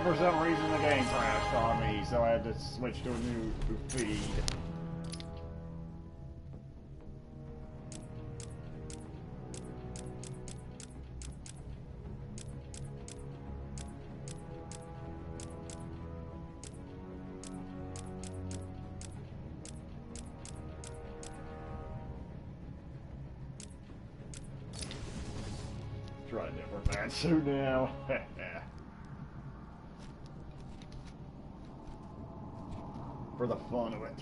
for some reason the game crashed on me, so I had to switch to a new feed. Try a different Batsuit now. For the fun of it.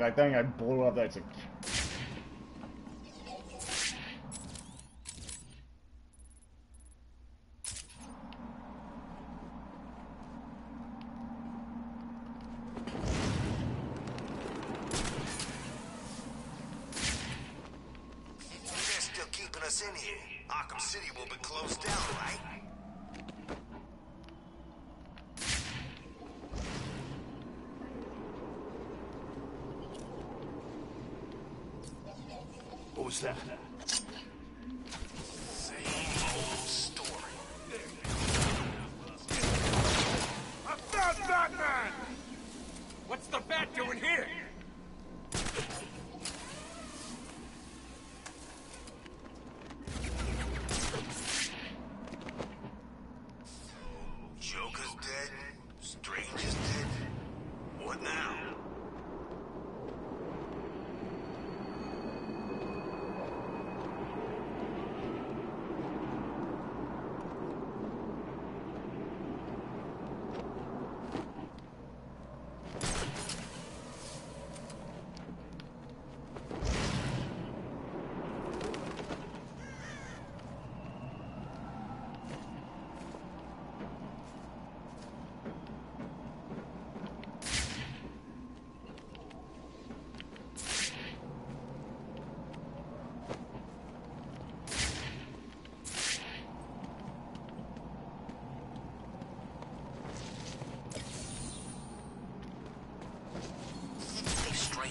I think I blew up that security. They're still keeping us in here. Arkham City will be closed down, right? What was that? Same old story. I found Batman! What's the Bat doing here? Joker's dead. Strange is dead. What now?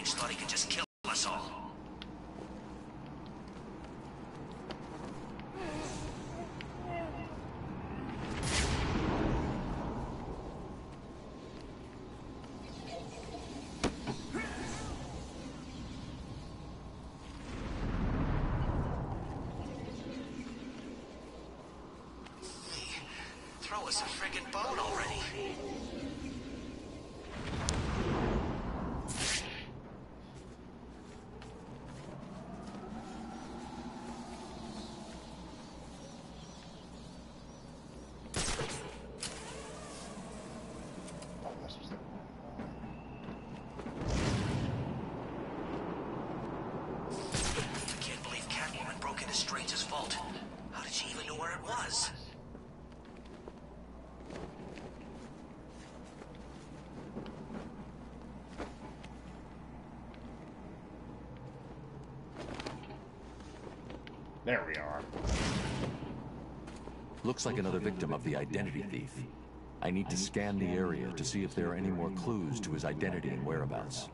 Thought he could just kill us all. Throw us a friggin' bone already. Strange's fault. How did she even know where it was? There we are. Looks like another victim of the identity thief. I need to scan the area to see if there are any more clues to his identity and whereabouts.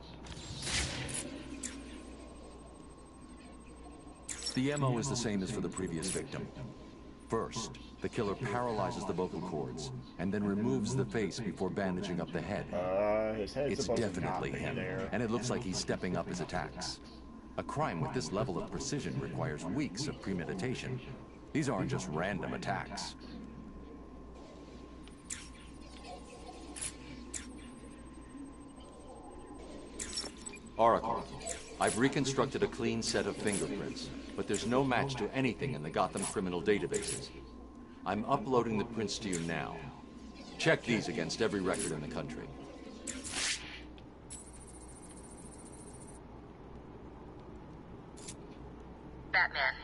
The MO is the same as for the previous victim. First, the killer paralyzes the vocal cords, and then removes the face before bandaging up the head. His head's It's supposed to definitely not be him, there. and it looks like he's stepping up his attacks. A crime with this level of precision requires weeks of premeditation. These aren't just random attacks. Oracle, I've reconstructed a clean set of fingerprints, but there's no match to anything in the Gotham criminal databases. I'm uploading the prints to you now. Check these against every record in the country. Batman,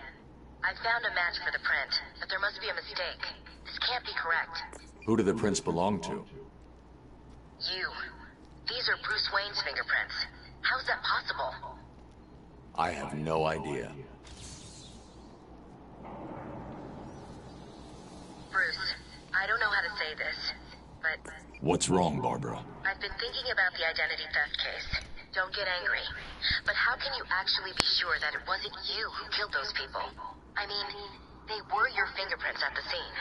I found a match for the print, but there must be a mistake. This can't be correct. Who do the prints belong to? You. These are Bruce Wayne's fingerprints. How's that possible? I have no idea. Bruce, I don't know how to say this, but What's wrong, Barbara? I've been thinking about the identity theft case. Don't get angry. But how can you actually be sure that it wasn't you who killed those people? I mean, they were your fingerprints at the scene.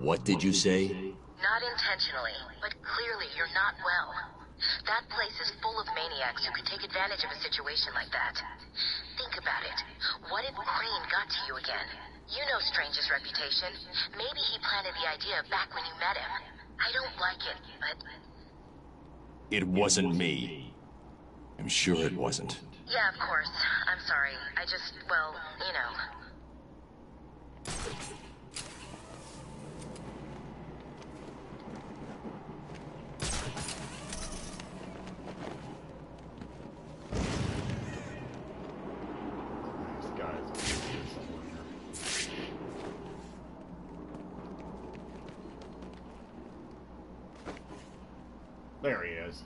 What did you say? Not intentionally, but clearly you're not well. That place is full of maniacs who could take advantage of a situation like that. Think about it. What if Crane got to you again? You know Strange's reputation. Maybe he planted the idea back when you met him. I don't like it, but... It wasn't me. I'm sure it wasn't. Yeah, of course. I'm sorry. I just, well, you know... There he is.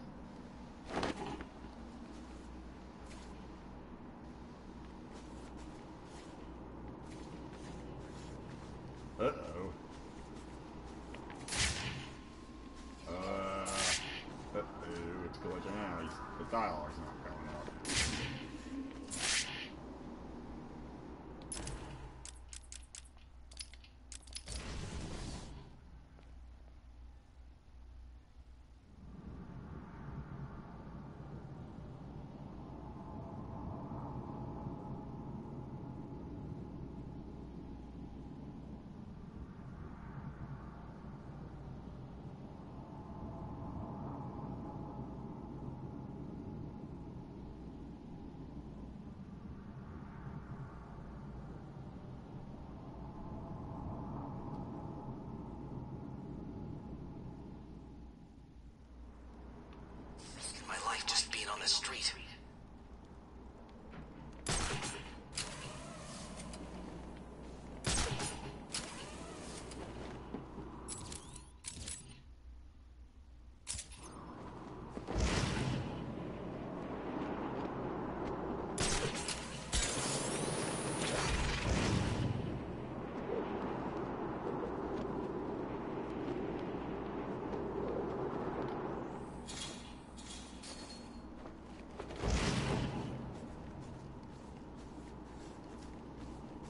Uh-oh. It's glitching out. The dialogue's not going up. My life just being on the street.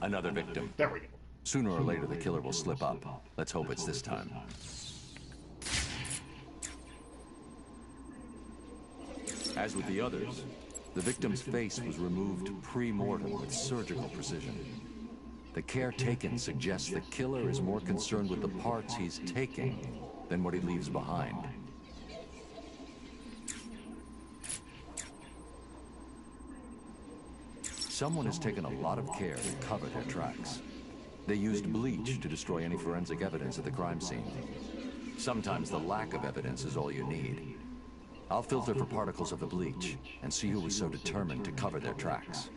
Another victim. There we go. Sooner or later, the killer will slip up. Let's hope it's this time. As with the others, the victim's face was removed pre-mortem with surgical precision. The care taken suggests the killer is more concerned with the parts he's taking than what he leaves behind. Someone has taken a lot of care to cover their tracks. They used bleach to destroy any forensic evidence at the crime scene. Sometimes the lack of evidence is all you need. I'll filter for particles of the bleach and see who was so determined to cover their tracks.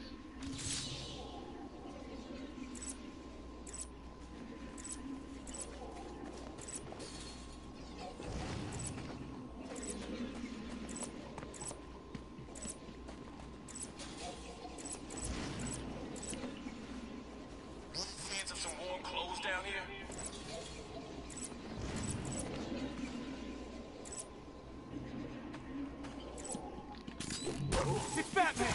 Hands of some warm clothes down here? It's Batman!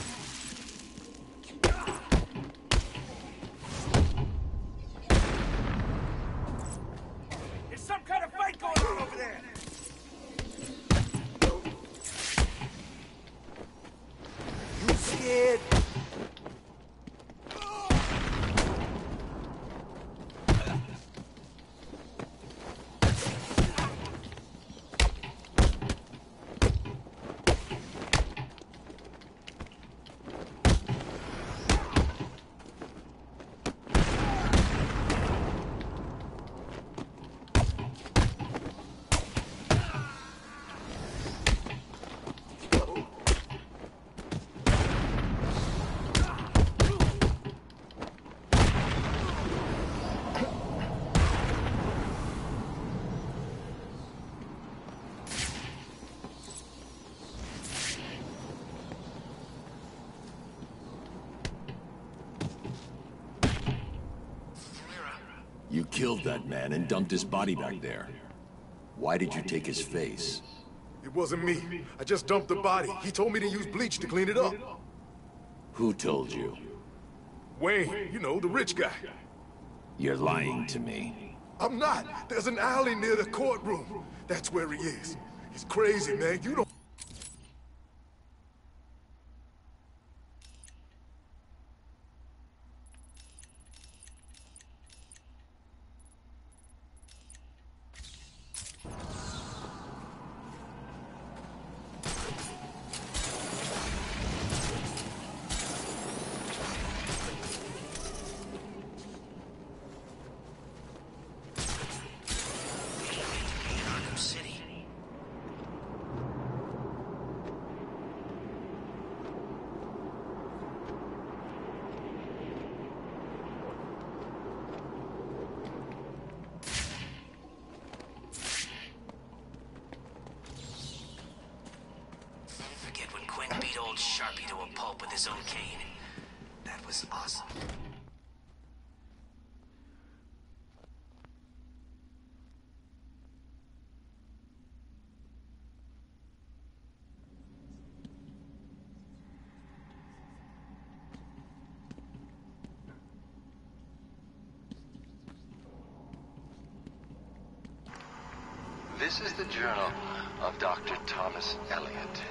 You killed that man and dumped his body back there. Why did you take his face? It wasn't me. I just dumped the body. He told me to use bleach to clean it up. Who told you? Wayne, you know, the rich guy. You're lying to me. I'm not. There's an alley near the courtroom. That's where he is. He's crazy, man. You don't... Arkham City. Forget when Quinn beat old Sharpie to a pulp with his own cane. That was awesome. This is the journal of Dr. Thomas Elliot.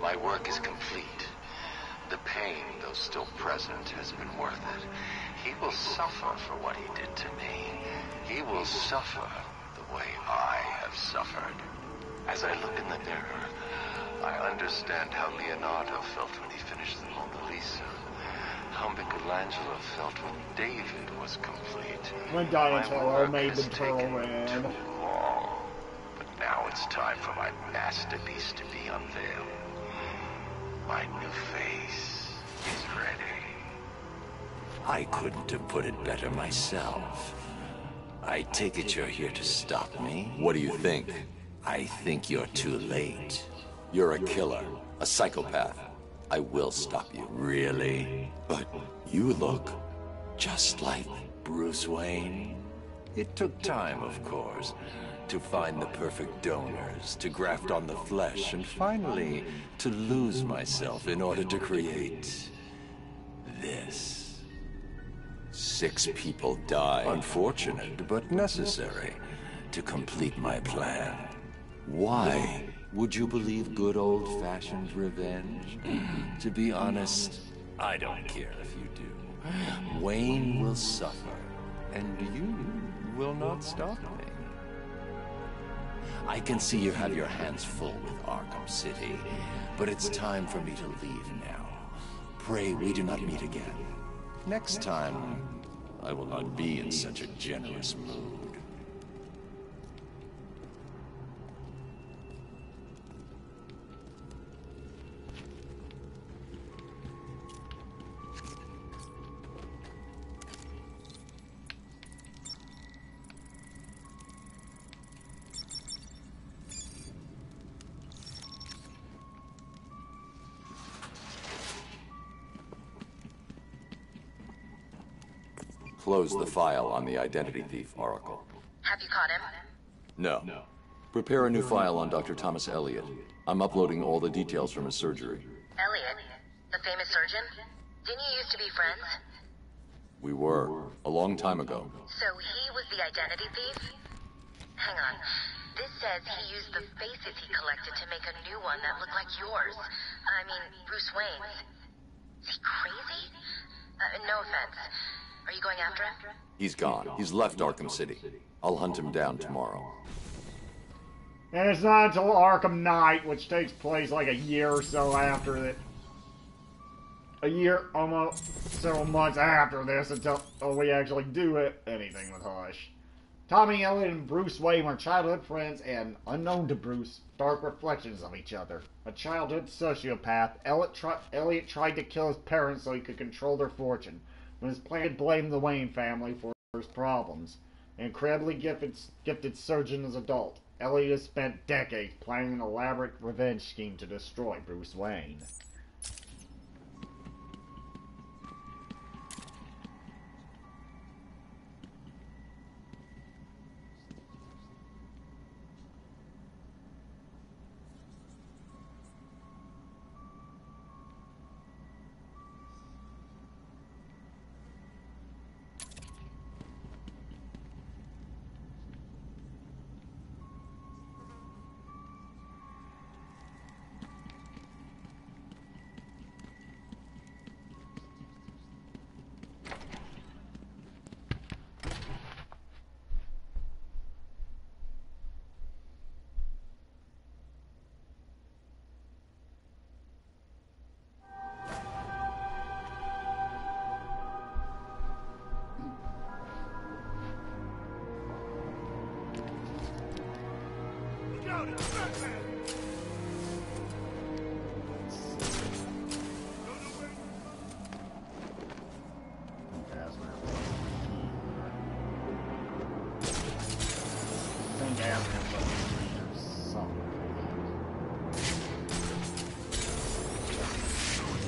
My work is complete. The pain, though still present, has been worth it. He will suffer for what he did to me. He will suffer the way I have suffered. As I look in the mirror, I understand how Leonardo felt when he finished the Mona Lisa. How Michelangelo felt when David was complete. When My Donatello work made has the pearl taken red. too long. But now it's time for my masterpiece to be unveiled. My new face is ready. I couldn't have put it better myself. I take it you're here to stop me? What do you think? I think you're too late. You're a killer, a psychopath. I will stop you. Really? But you look just like Bruce Wayne. It took time, of course, to find the perfect donors, to graft on the flesh, and finally to lose myself in order to create this. 6 people died. Unfortunate, but necessary to complete my plan. Why would you believe good old-fashioned revenge? To be honest, I don't care if you do. Wayne will suffer, and you will not stop me. I can see you have your hands full with Arkham City, but it's time for me to leave now. Pray we do not meet again. Next time, I will not be in such a generous mood. Close the file on the identity thief, Oracle. Have you caught him? No. Prepare a new file on Dr. Thomas Elliot. I'm uploading all the details from his surgery. Elliot, the famous surgeon? Didn't you used to be friends? We were, a long time ago. So he was the identity thief? Hang on. This says he used the faces he collected to make a new one that looked like yours. I mean, Bruce Wayne's. Is he crazy? No offense. Are you going after him? He's gone. He's left Arkham City. I'll hunt him down tomorrow. And it's not until Arkham Knight, which takes place like a year or so after that. A year, almost several months after this, until we actually do anything with Hush. Tommy Elliot and Bruce Wayne were childhood friends and, unknown to Bruce, dark reflections of each other. A childhood sociopath, Elliot tried to kill his parents so he could control their fortune. When his plan blamed the Wayne family for his problems. An incredibly gifted surgeon as an adult, Elliot has spent decades planning an elaborate revenge scheme to destroy Bruce Wayne.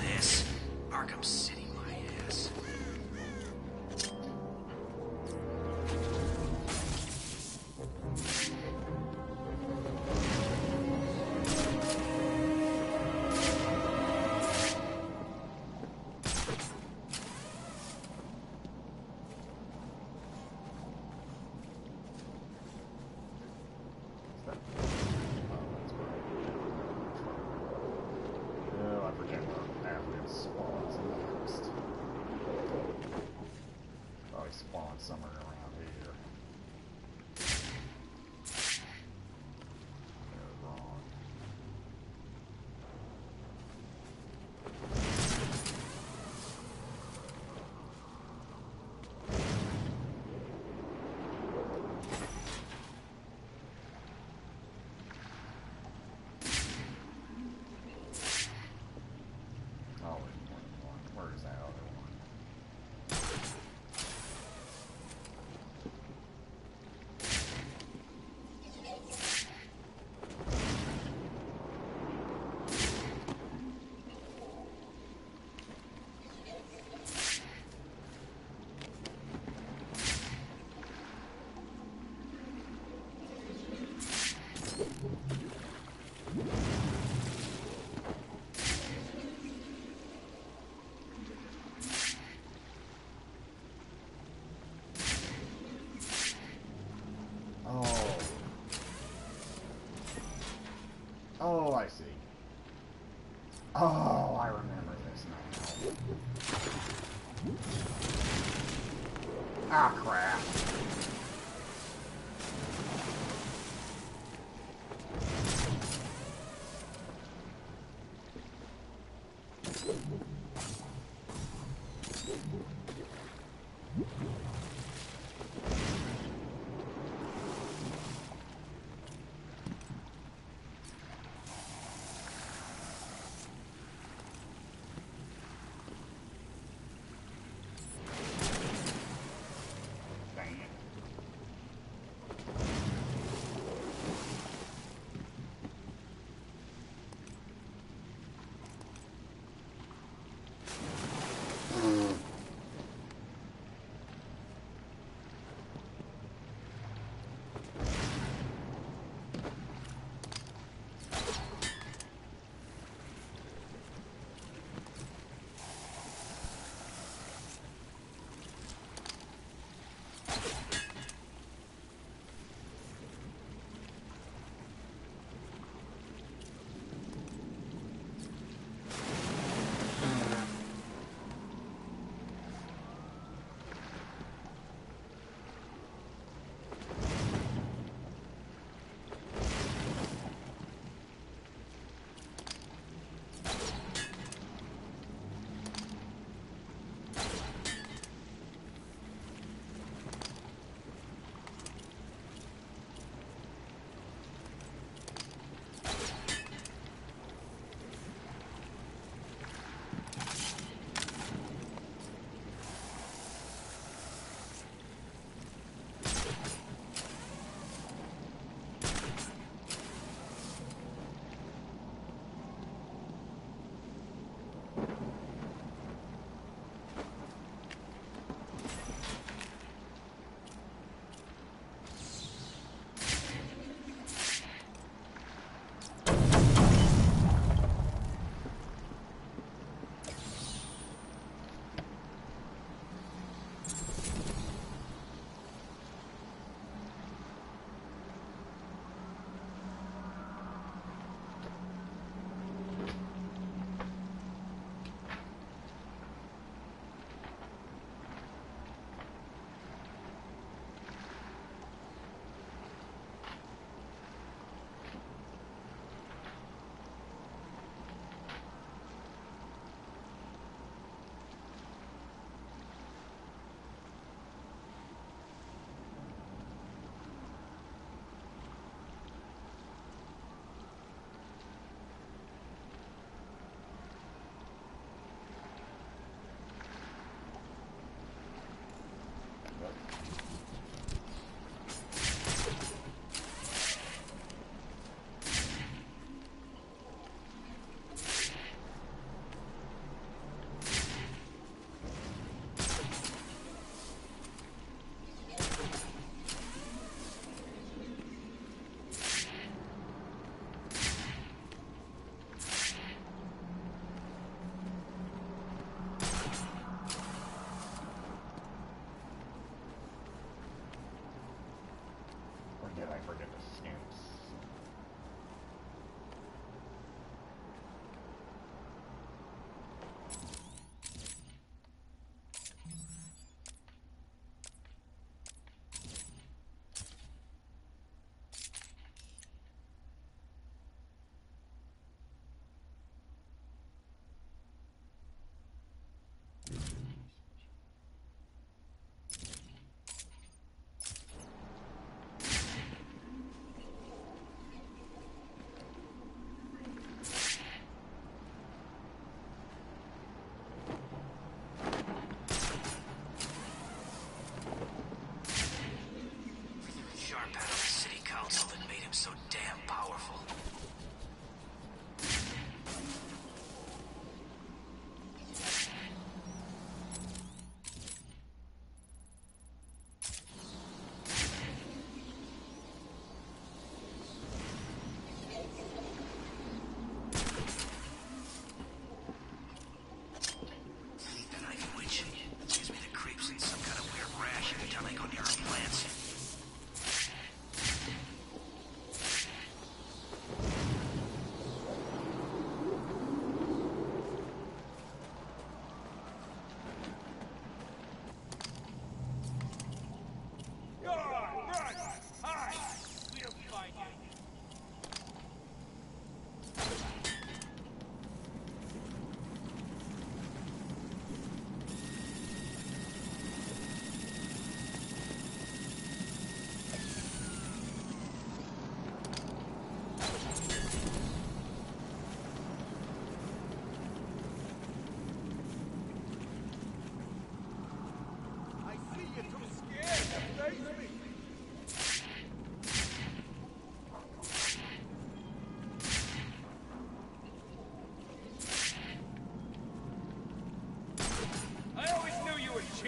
This Arkham City, my ass. Oh, I forget where African spawns next. Probably spawn somewhere around here. They're wrong. Oh, wait, one. Where's that other one? Oh. Oh, I see. Oh, I remember this now. Ah, crap. Dang it.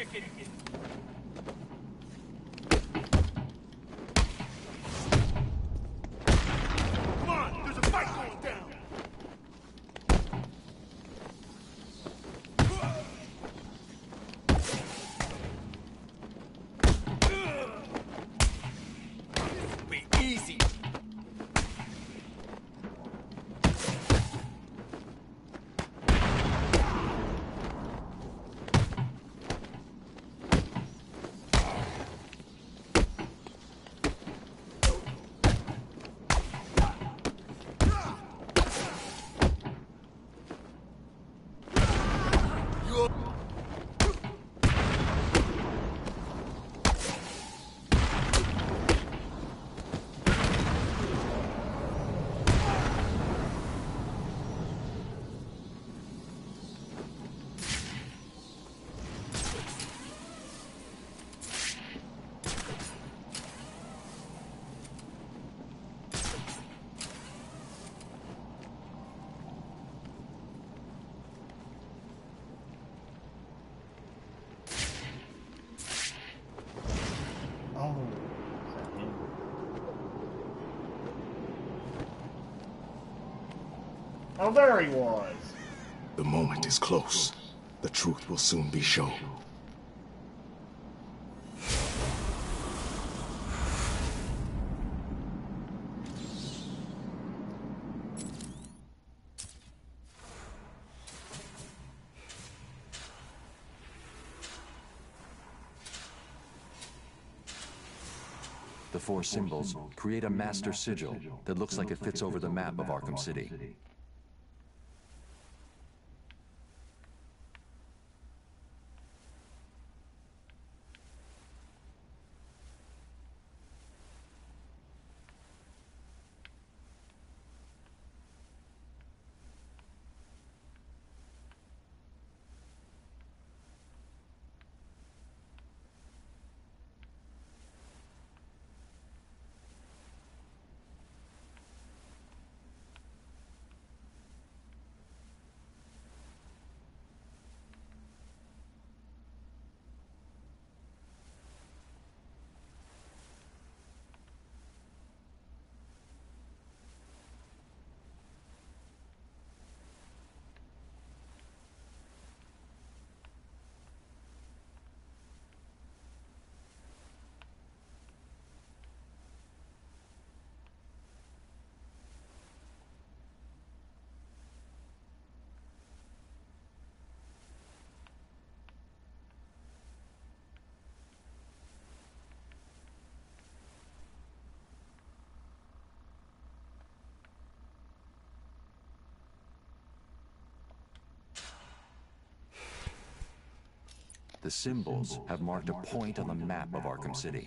chicken. Come on, there's a fight going down. Be easy. Oh, is that him? Oh, there he was. The moment is close. The truth will soon be shown. The four symbols create a master sigil that looks like it fits over the map of Arkham City. The symbols have marked a point on the map of Arkham City.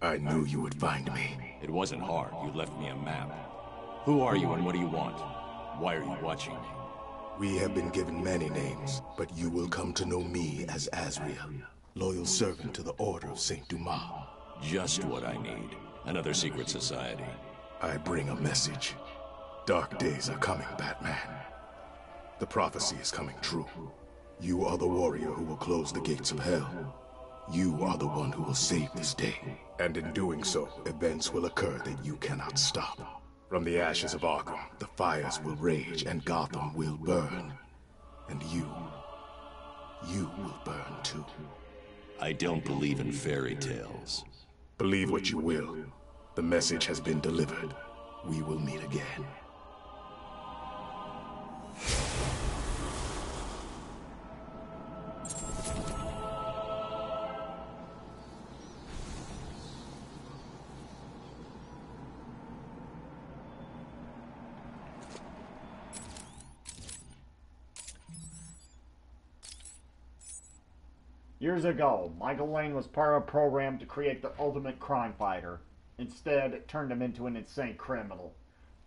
I knew you would find me. It wasn't hard. You left me a map. Who are you and what do you want? Why are you watching me? We have been given many names, but you will come to know me as Azrael, loyal servant to the Order of Saint Dumas. Just what I need. Another secret society. I bring a message. Dark days are coming, Batman. The prophecy is coming true. You are the warrior who will close the gates of hell. You are the one who will save this day. And in doing so, events will occur that you cannot stop. From the ashes of Arkham, the fires will rage and Gotham will burn. And you will burn too. I don't believe in fairy tales. Believe what you will. The message has been delivered. We will meet again. Years ago, Michael Lane was part of a program to create the ultimate crime fighter. Instead, it turned him into an insane criminal.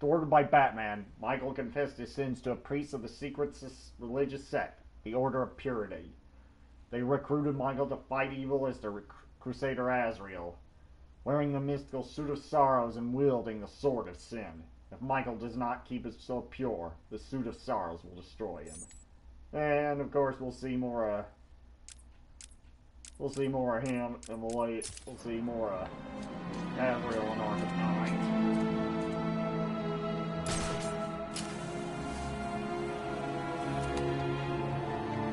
Thwarted by Batman, Michael confessed his sins to a priest of the secret religious sect, the Order of Purity. They recruited Michael to fight evil as the Crusader Azrael, wearing the mystical suit of sorrows and wielding the sword of sin. If Michael does not keep his soul pure, the suit of sorrows will destroy him. And of course, we'll see more of him, and we'll see more of Azrael in Arkham Knight.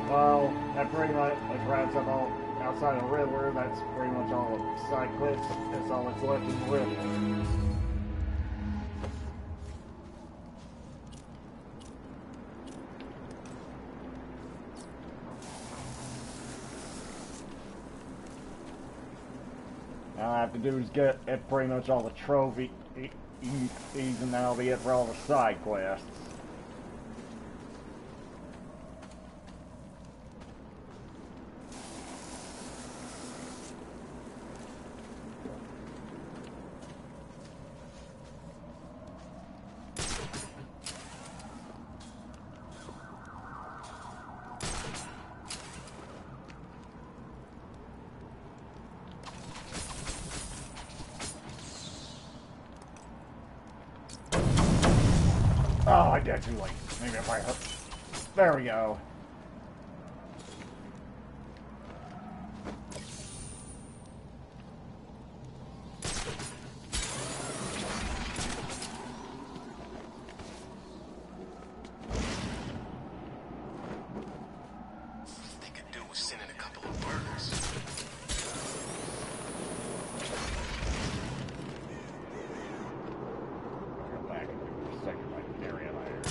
Well, that pretty much wraps up all outside of Riddler. That's pretty much all of the side quests. That's all that's left in Riddler. All I have to do is get at pretty much all the trophies, and that'll be it for all the side quests. Oh, I did too late. Maybe if I hurt. There we go. They could do with sending a couple of burgers. Go back and do the second area later.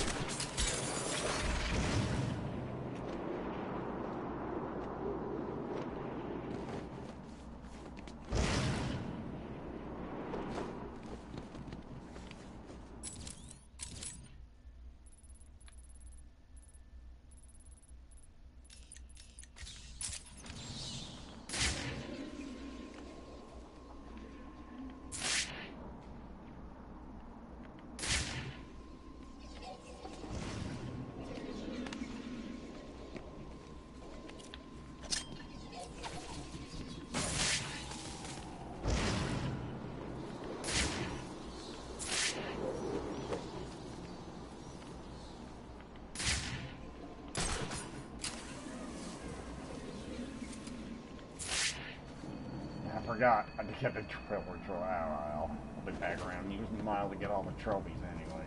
I forgot. I had to get the trophy. I'll be back around using the mile to get all the trophies anyway.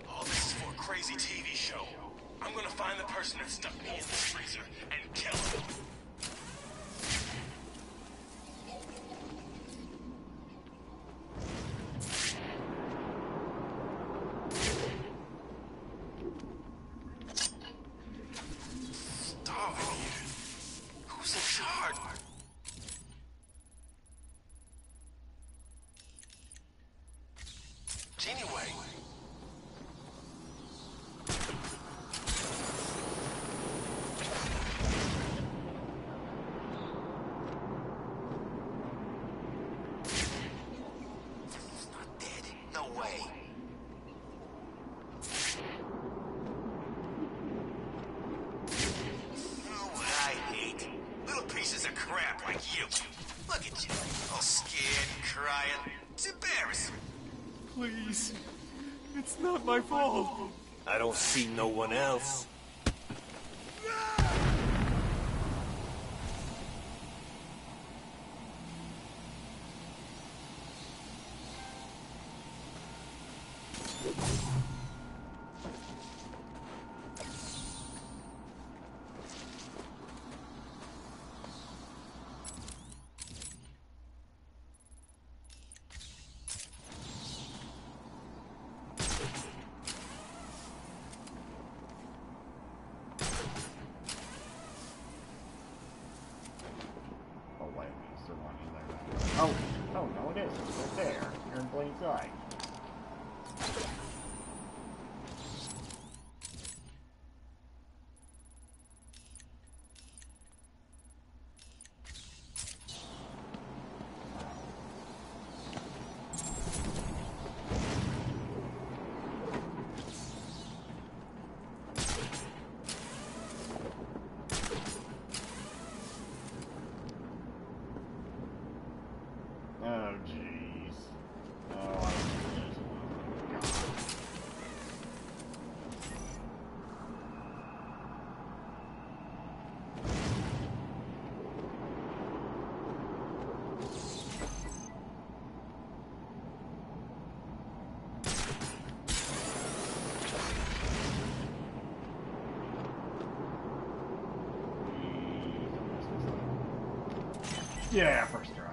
All this is for a crazy TV show. I'm gonna find the person that stuck me in this freezer and kill him. Starving you. Who's in charge? Anyway. Please. It's not my fault. I don't see no one else. Oh, oh no it isn't. It's there. You're in plain sight. Oh, jeez. Oh, I don't know this one. God. Yeah, first try.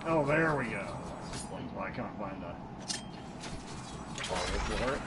Oh, there we go. Explains why I can't find the target for it.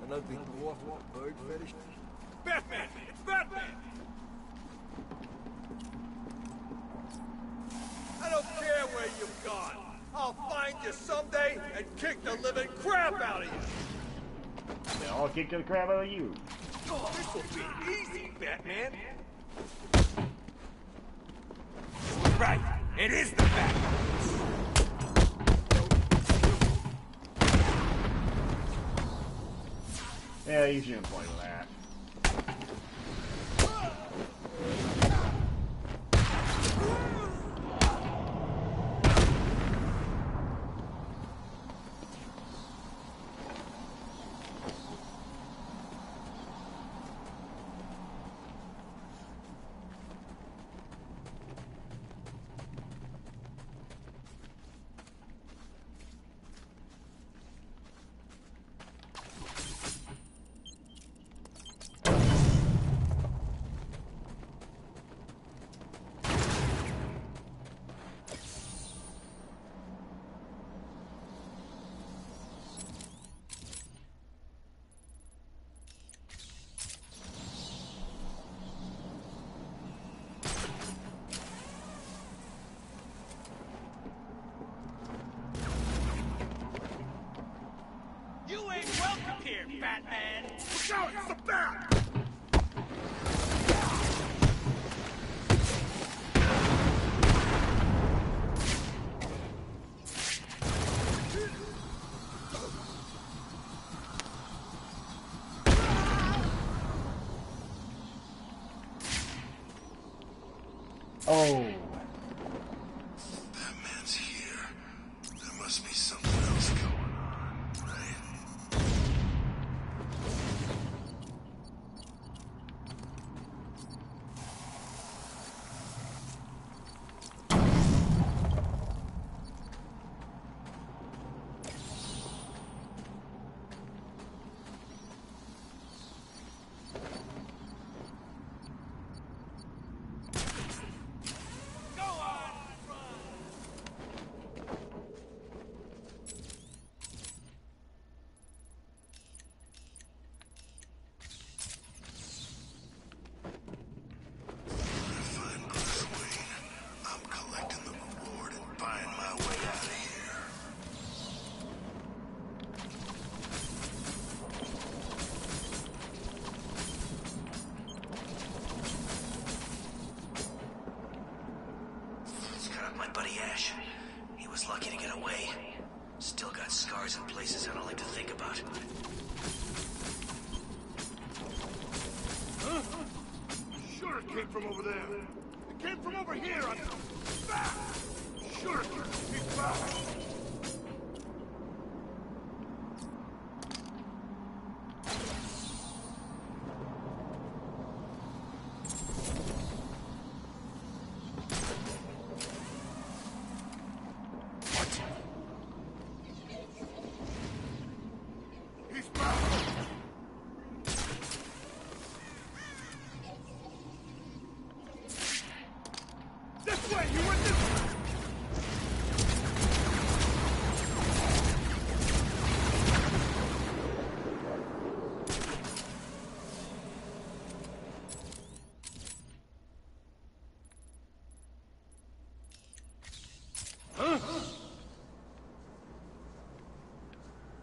An ugly dwarf with a bird fetish? Batman! It's Batman! I don't care where you've gone. I'll find you someday and kick the living crap out of you. Yeah, I'll kick the crap out of you. Oh, this will be easy, Batman. Right, it is the Batman. Yeah, you shouldn't play with that. You ain't welcome here, Batman! Look out, it's the Bat! Oh. Batman's here. There must be something else going on, right? Lucky to get away. Still got scars in places I don't like to think about. Huh? Sure it came from over there. It came from over here. I'm back. Sure, he's back.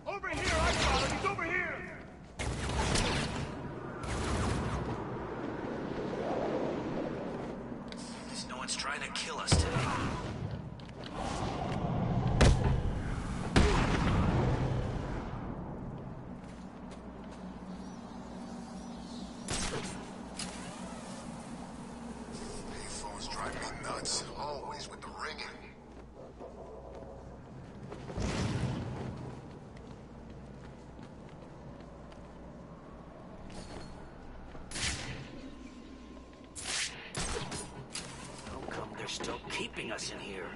Over here! I got him! He's over here! No one's trying to kill us today. These phones drive me nuts. Always with the ringing. They're still keeping us in here.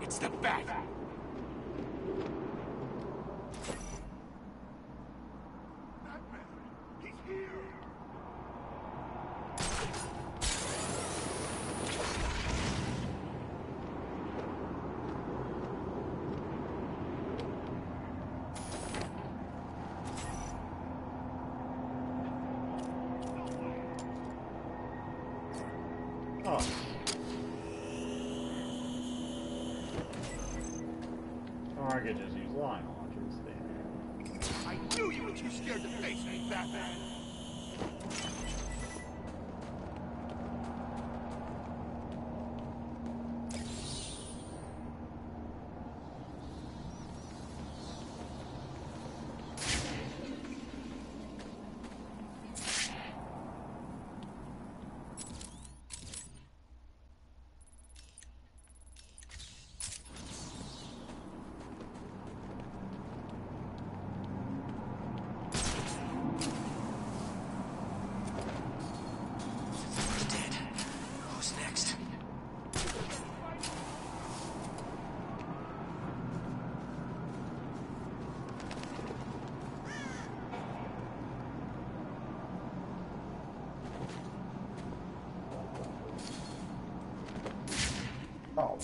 It's the bat! Oh. Or I could just use line launchers there. I knew you were too scared to face me, Batman! Oh.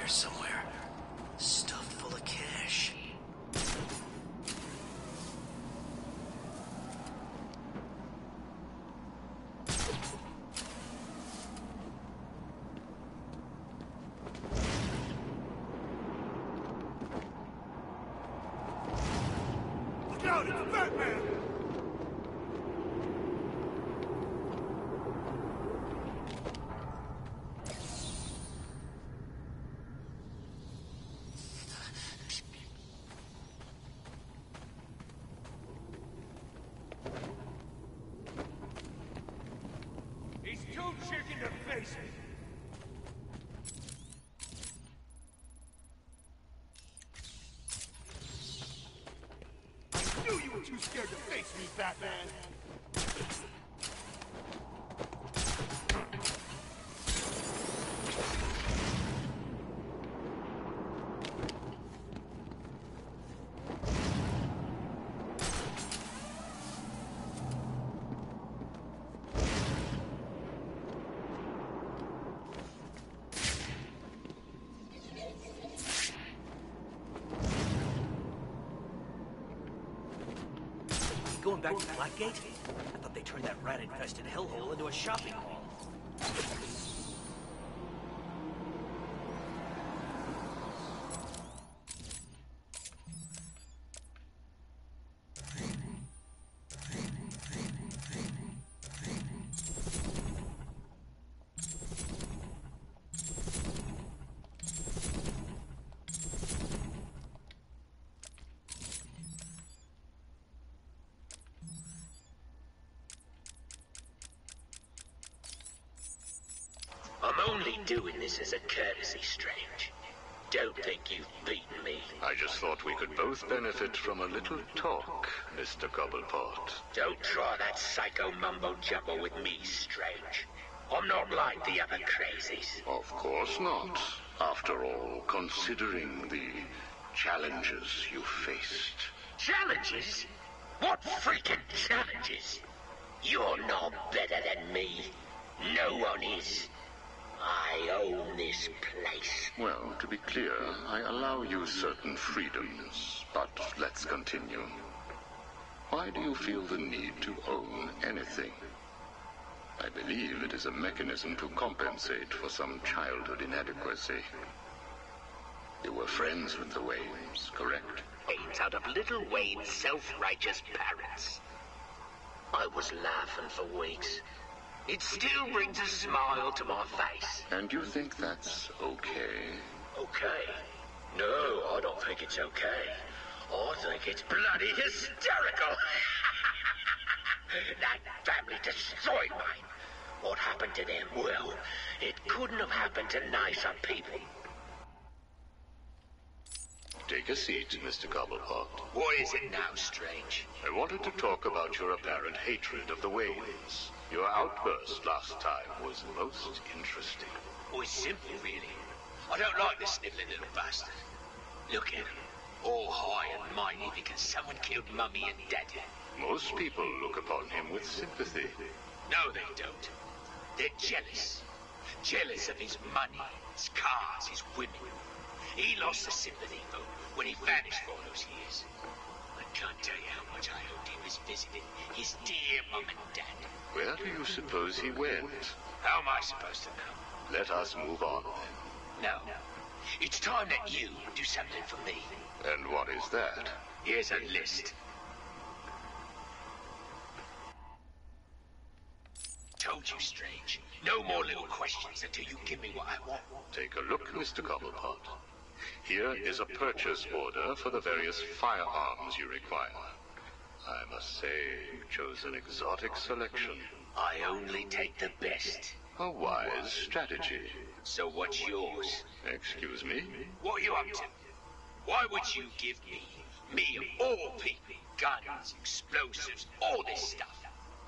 Somewhere. Stuff full of cash. Look out, it's Batman! He's too chicken to face me! I knew you were too scared to face me, Batman! Going back to Blackgate? I thought they turned that rat-infested hellhole into a shopping mall. I'm only doing this as a courtesy, Strange. Don't think you've beaten me. I just thought we could both benefit from a little talk, Mr. Cobblepot. Don't try that psycho mumbo-jumbo with me, Strange. I'm not like the other crazies. Of course not. After all, considering the challenges you faced. Challenges? What freaking challenges? You're not better than me. No one is. I own this place. Well, to be clear, I allow you certain freedoms, but let's continue. Why do you feel the need to own anything? I believe it is a mechanism to compensate for some childhood inadequacy. You were friends with the Waynes, correct? Aims out of little Wayne's self-righteous parents. I was laughing for weeks. It still brings a smile to my face. And you think that's okay? Okay? No, I don't think it's okay. I think it's bloody hysterical. That family destroyed mine. What happened to them? Well, it couldn't have happened to nicer people. Take a seat, Mr. Cobblepot. What is it now, Strange? I wanted to talk about your apparent hatred of the Waynes. Your outburst last time was most interesting. Oh, it's simple, really. I don't like the sniveling little bastard. Look at him. All high and mighty because someone killed Mummy and Daddy. Most people look upon him with sympathy. No, they don't. They're jealous. Jealous of his money, his cars, his women. He lost the sympathy vote when he vanished for all those years. I can't tell you how much I hoped he was visiting his dear Mum and Dad. Where do you suppose he went? How am I supposed to know? Let us move on, then. No. It's time that you do something for me. And what is that? Here's a list. Told you, Strange. No more little questions until you give me what I want. Take a look, Mr. Cobblepot. Here is a purchase order for the various firearms you require. I must say, you chose an exotic selection. I only take the best. A wise strategy. So what's yours? Excuse me? What are you up to? Why would you give me of all people, guns, explosives, all this stuff?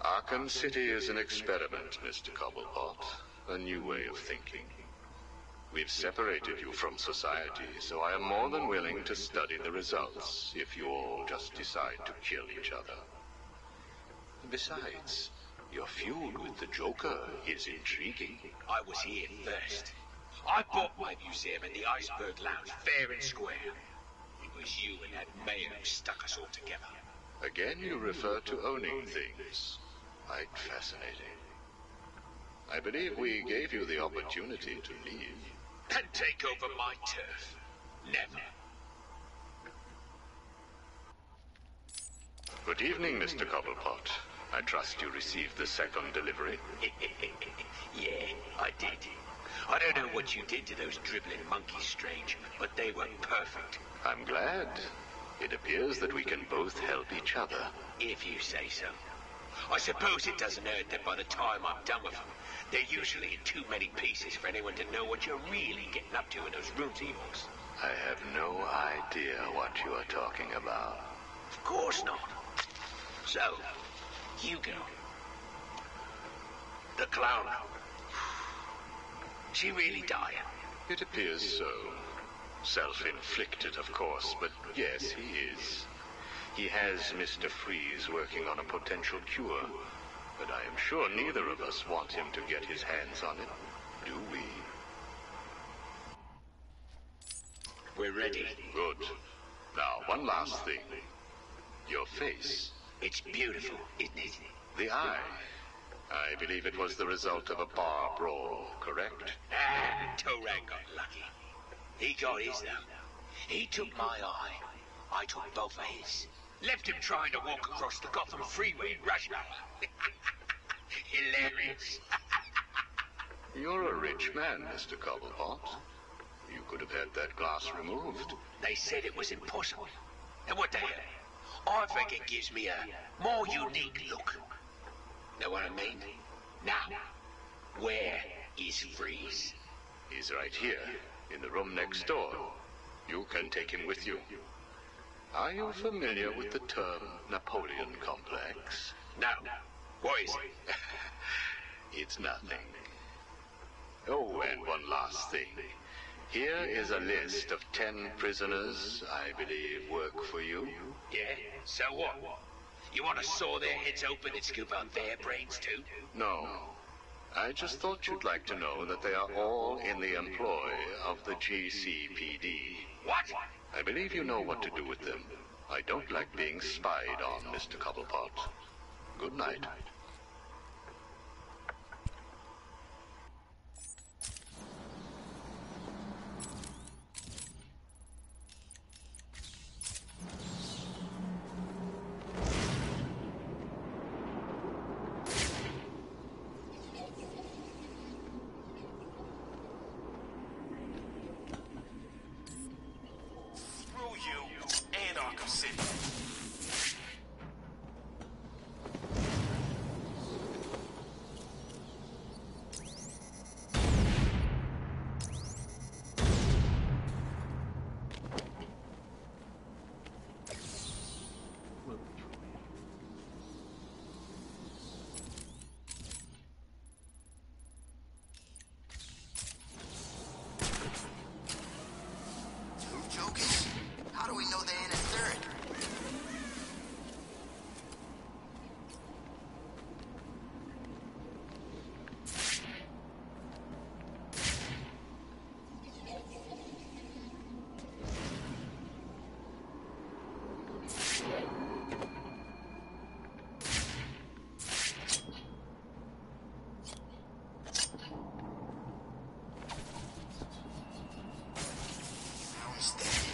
Arkham City is an experiment, Mr. Cobblepot. A new way of thinking. We've separated you from society, so I am more than willing to study the results if you all just decide to kill each other. Besides, your feud with the Joker is intriguing. I was here first. I bought my museum in the Iceberg Lounge fair and square. It was you and that mayor who stuck us all together. Again, you refer to owning things. Quite fascinating. I believe we gave you the opportunity to leave. And take over my turf. Never. Good evening, Mr. Cobblepot. I trust you received the second delivery. Yeah, I did. I don't know what you did to those dribbling monkeys, Strange, but they were perfect. I'm glad. It appears that we can both help each other. If you say so. I suppose it doesn't hurt that by the time I'm done with them, they're usually in too many pieces for anyone to know what you're really getting up to in those rooms of yours. I have no idea what you are talking about. Of course not. So, Hugo. The clown. She really dying? It appears so. Self-inflicted, of course, but yes, he is. He has Mr. Freeze working on a potential cure, but I am sure neither of us want him to get his hands on it, do we? We're ready. Good. Now, one last thing. Your face. It's beautiful, isn't it? The eye. I believe it was the result of a bar brawl, correct? Ah, Torang got lucky. He got his, though. He took my eye. I took both of his. Left him trying to walk across the Gotham freeway in rush hour. Hilarious. You're a rich man, Mr. Cobblepot. You could have had that glass removed. They said it was impossible. And what the hell? I think it gives me a more unique look. Know what I mean? Now, where is Freeze? He's right here, in the room next door. You can take him with you. Are you familiar with the term Napoleon complex? No. What is it? It's nothing. Oh, and one last thing. Here is a list of 10 prisoners I believe work for you. Yeah? So what? You want to saw their heads open and scoop out their brains too? No. I just thought you'd like to know that they are all in the employ of the GCPD. What? I believe you know what to do with them. I don't like being spied on, Mr. Cobblepot. Good night. Screw you and Arkham City. Two jokers? How do we know they're in a third? Sounds dead.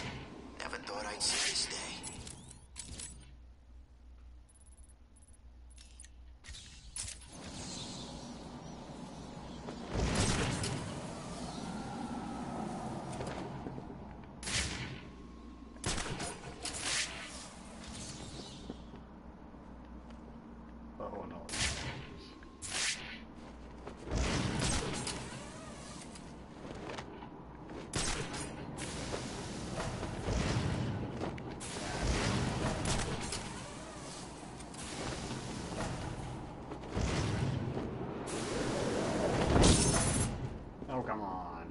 Never thought I'd see this day. Oh no. Oh, come on.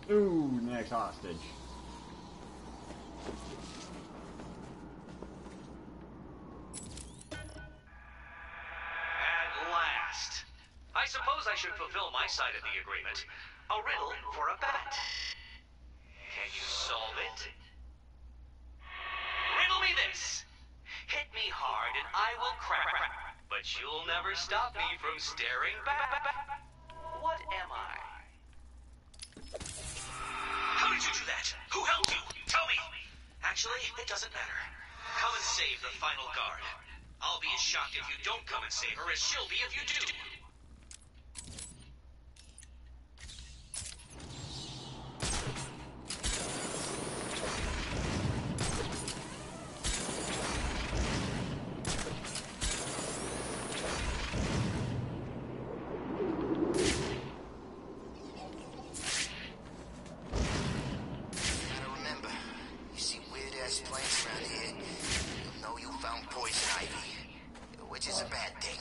Ooh, next hostage. At last. I suppose I should fulfill my side of the agreement. A riddle for a bat. Can you solve it? Riddle me this. Hit me hard and I will crack, but you'll never stop me from staring back. What am I? How did you do that? Who helped you? Tell me. Actually, it doesn't matter. Come and save the final guard. I'll be as shocked if you don't come and save her as she'll be if you do. Gotta remember, you see weird-ass plants around here, you'll know you found poison ivy, which is a bad thing.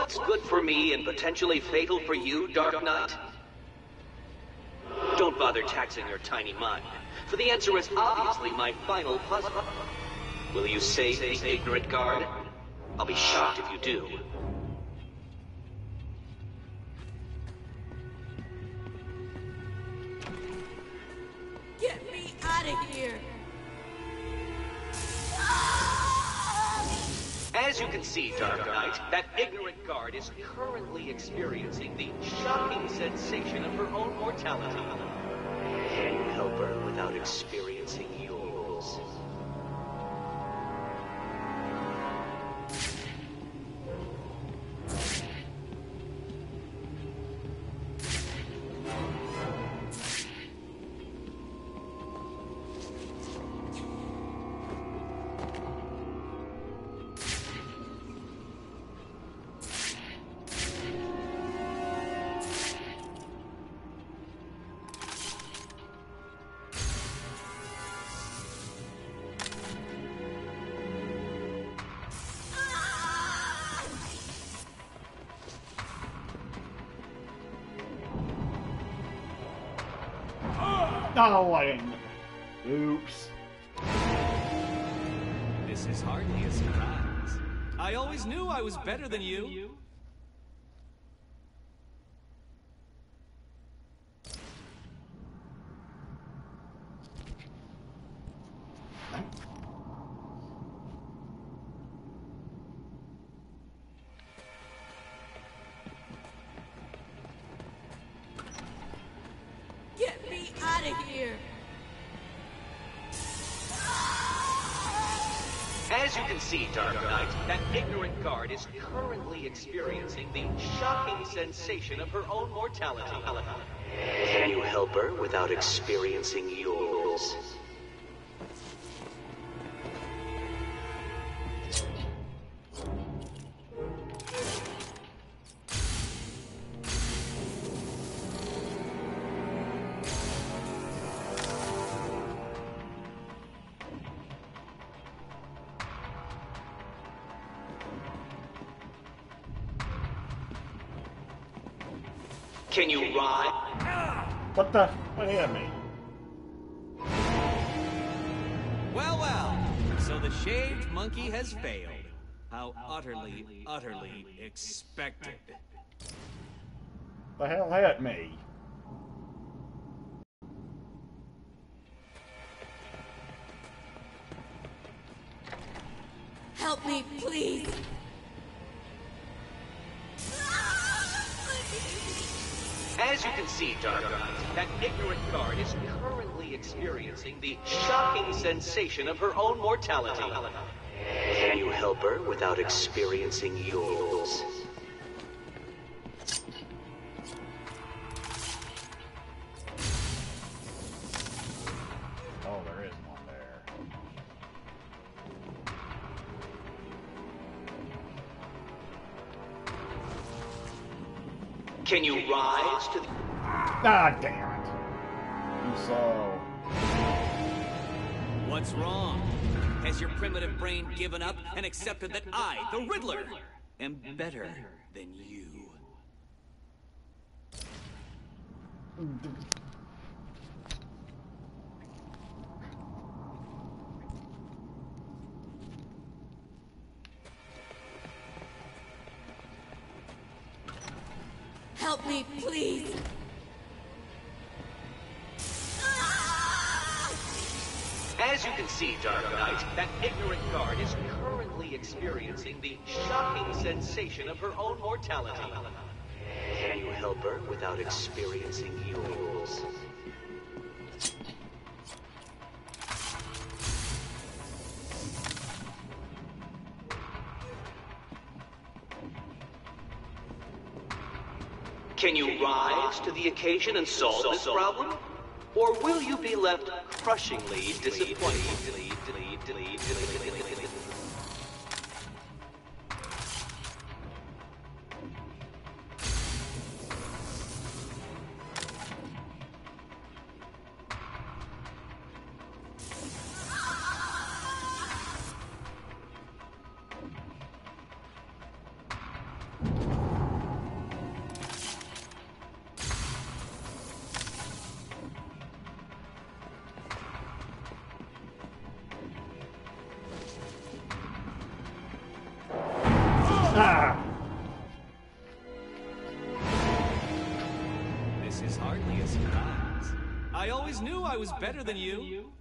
what's good for me and potentially fatal for you, Dark Knight? Don't bother taxing your tiny mind, for the answer is obviously my final puzzle. Will you save the ignorant guard? I'll be shocked if you do. Get me out of here! As you can see, Dark Knight, that ignorant guard is currently experiencing the shocking sensation of her own mortality. Can you help her without experiencing yours? No, I didn't. Oops. This is hardly a surprise. I always knew I was better than you. Get me out of here! As you can see, Dark Knight, that ignorant guard is currently experiencing the shocking sensation of her own mortality. Can you help her without experiencing yours? Can you ride? What the? What hit me? Well, well. So the shaved monkey has failed. How utterly, utterly expected. The hell hit me? Help me, please! As you can see, Dark Knight, that ignorant guard is currently experiencing the shocking sensation of her own mortality. Can you help her without experiencing yours? Oh, there is one there. Can you rise to the... Ah, damn it. You saw. What's wrong? Has your primitive brain given up and accepted that I, the Riddler, am better than you? Help me, please! As you can see, Dark Knight, that ignorant guard is currently experiencing the shocking sensation of her own mortality. Can you help her without experiencing yours? Can you rise to the occasion and solve this problem? Or will you be left crushingly disappointed? I always knew I was better than you.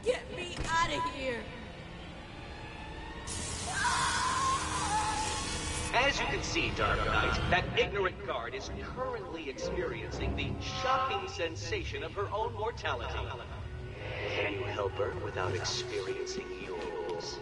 Get me out of here! As you can see, Dark Knight, that ignorant guard is currently experiencing the shocking sensation of her own mortality. Can you help her without experiencing yours?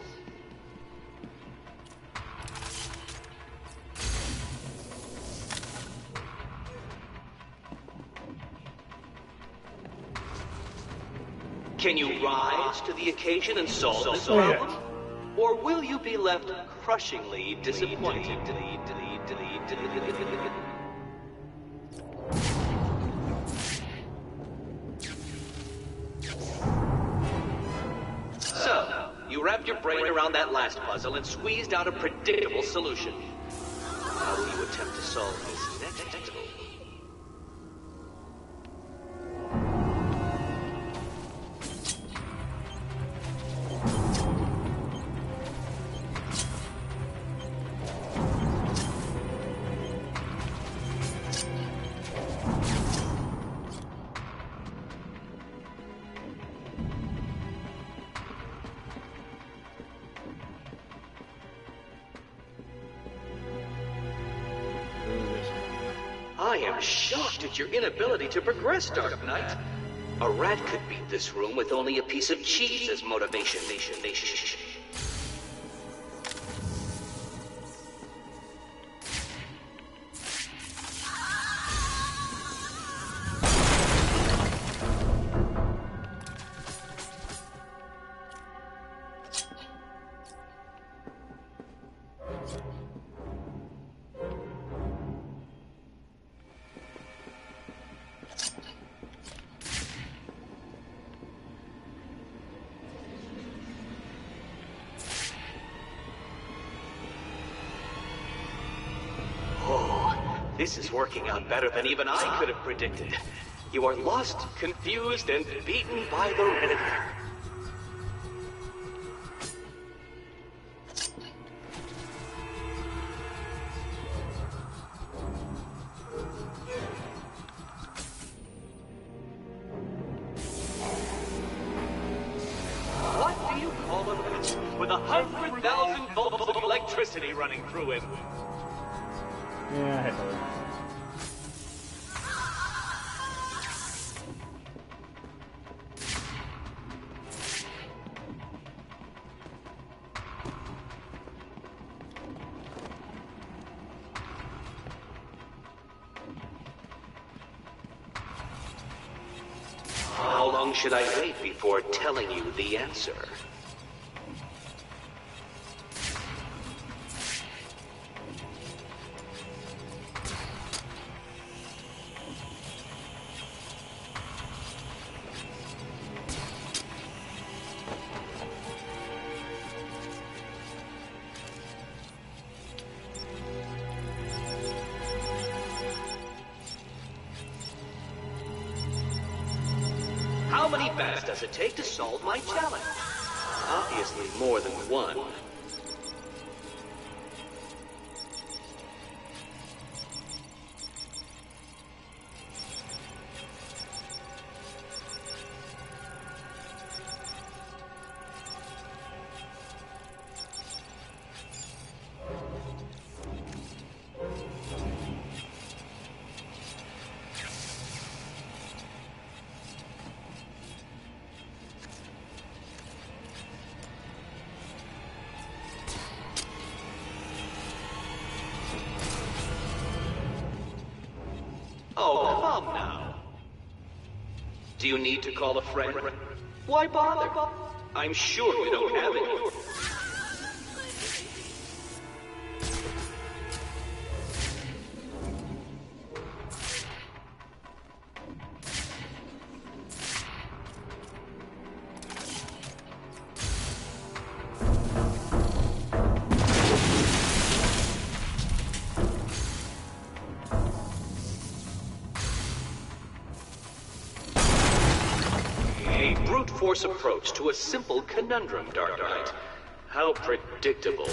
Can you rise to the occasion and solve this problem? Or will you be left crushingly disappointed? So, you wrapped your brain around that last puzzle and squeezed out a predictable solution. How will you attempt to solve this next puzzle? I am shocked at your inability to progress, Dark Knight. A rat could beat this room with only a piece of cheese as motivation. This is working out better than even I could have predicted. You are lost, confused, and beaten by the Riddler. What do you call a man with 100,000 volts of electricity running through him? Yeah, I had to. How long should I wait before telling you the answer? How many bats does it take to solve my challenge? Obviously more than one. Oh, come now. Do you need to call a friend? Why bother? I'm sure you don't have it. force approach to a simple conundrum, Dark Knight. How predictable.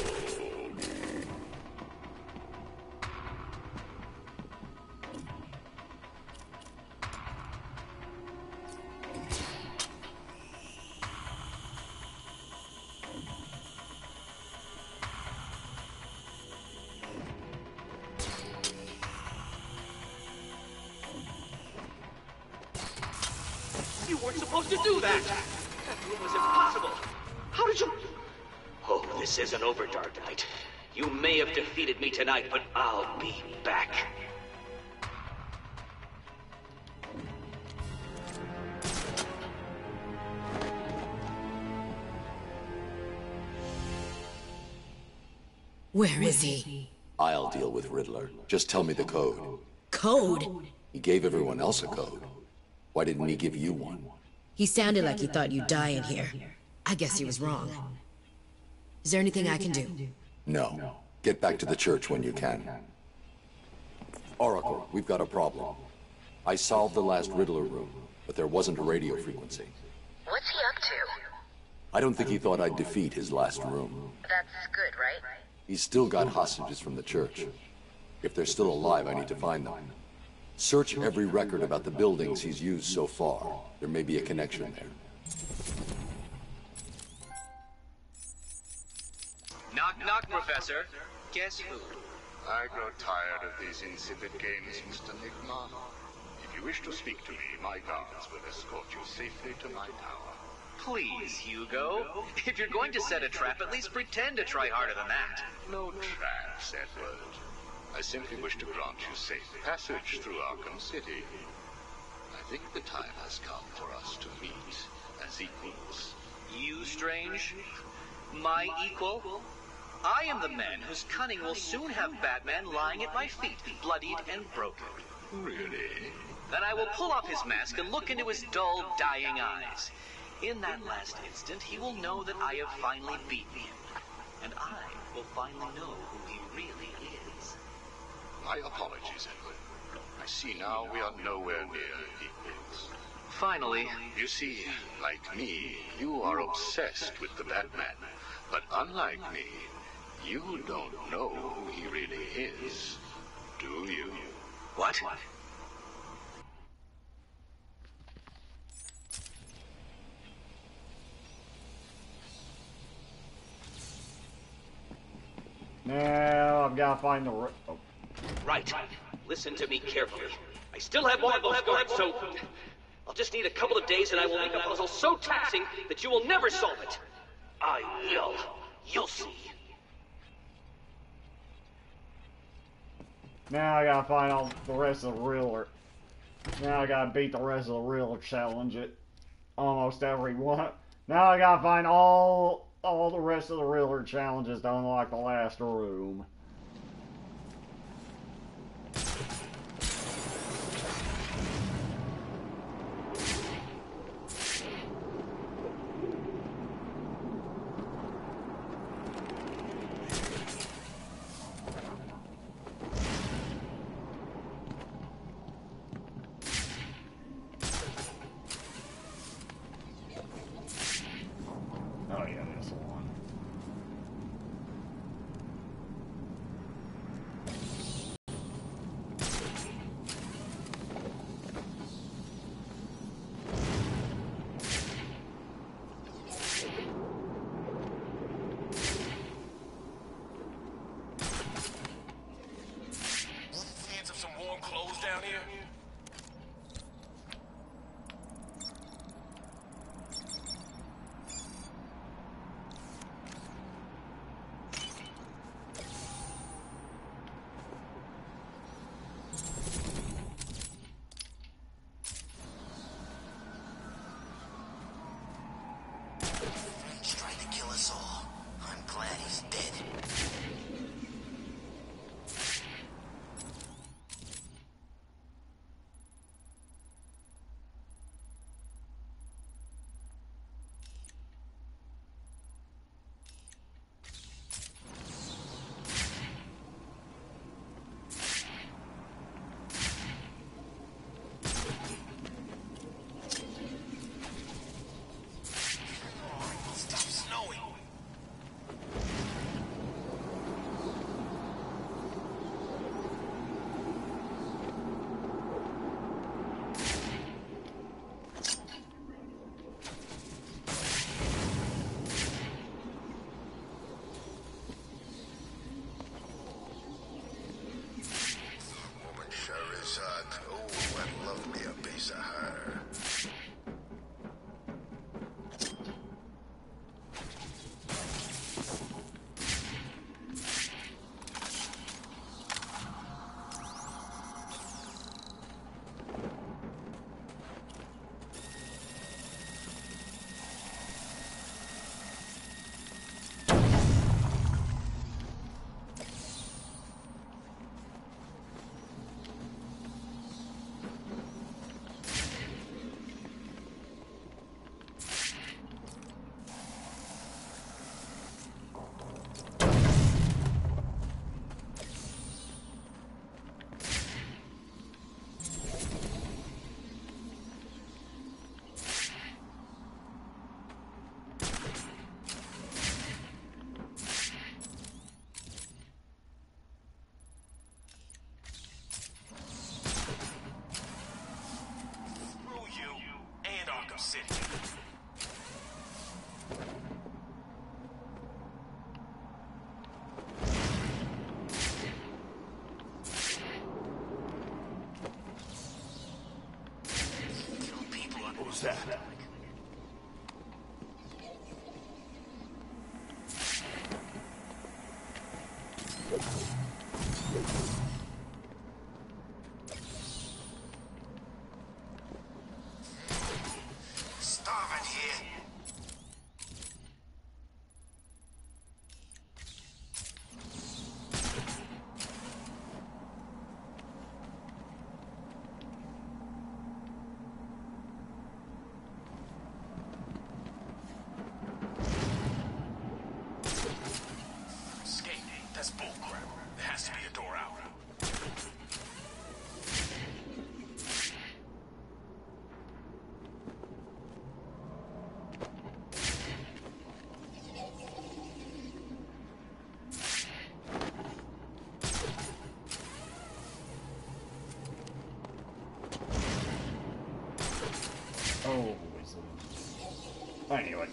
You weren't supposed to do that! That was impossible! How did you... Oh, this isn't over, Dark Knight. You may have defeated me tonight, but I'll be back. Where is he? I'll deal with Riddler. Just tell me the code. Code? He gave everyone else a code. Why didn't he give you one? He sounded like he thought you'd die in here. I guess he was wrong. Is there anything I can do? No. Get back to the church when you can. Oracle, we've got a problem. I solved the last Riddler room, but there wasn't a radio frequency. What's he up to? I don't think he thought I'd defeat his last room. That's good, right? He's still got hostages from the church. If they're still alive, I need to find them. Search every record about the buildings he's used so far. There may be a connection there. Knock, knock, Professor. Guess who? I grow tired of these insipid games, Mr. Nigma. If you wish to speak to me, my guards will escort you safely to my tower. Please, Hugo. If you're going to set a trap, at least pretend to try harder than that. No traps, Edward. I simply wish to grant you safe passage through Arkham City. I think the time has come for us to meet as equals. You, Strange? My equal? I am the man whose cunning will soon have Batman lying at my feet, bloodied and broken. Really? Then I will pull off his mask and look into his dull, dying eyes. In that last instant, he will know that I have finally beaten him. And I will finally know who he really is. My apologies, Edward. I see now we are nowhere near equals. Finally. You see, like me, you are obsessed with the Batman. But unlike me, you don't know who he really is, do you? What? Now I've got to find the... Oh. Right. Listen to me carefully. I still have one of those cards, so... I'll just need a couple of days and I will make a puzzle so taxing that you will never solve it. I will. You'll see. Now I gotta find all the rest of the Riddler. Now I gotta beat the rest of the Riddler challenge at almost every one. Now I gotta find all the rest of the Riddler challenges to unlock the last room. Oh yeah, this one. Hands of some warm clothes down here? He's trying to kill us all. I'm glad he's dead. that? Starving here. Escape. That's bullcrap. There has to be a door out. Oh, anyway.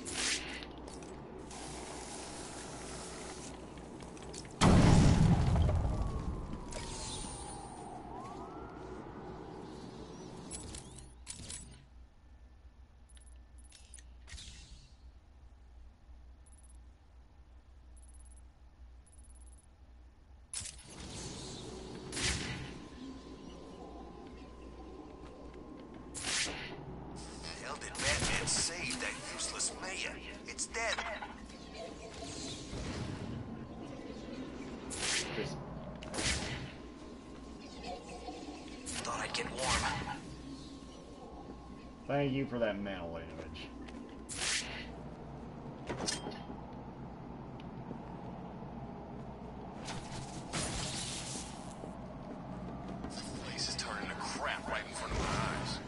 The hell did Batman save that useless mayor? It's dead. Thought I'd get warm. Thank you for that mental image. The place is turning to crap right in front of my eyes.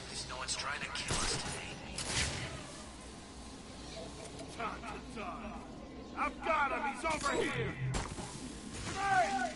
There's no one's trying to kill us today. I've got him! He's over here! Hey!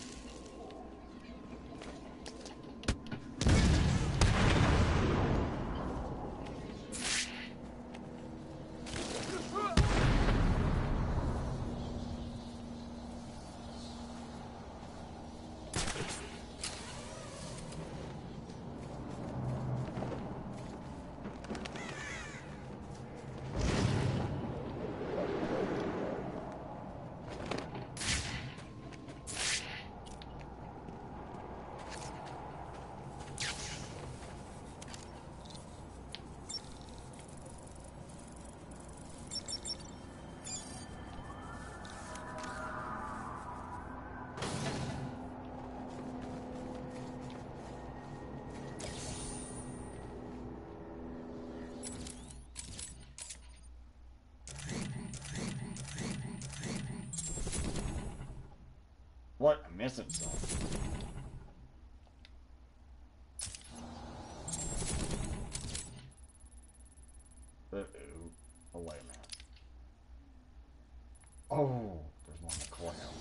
What? I'm missing something. Uh-oh. Oh, wait a minute. Oh, there's one in the courthouse.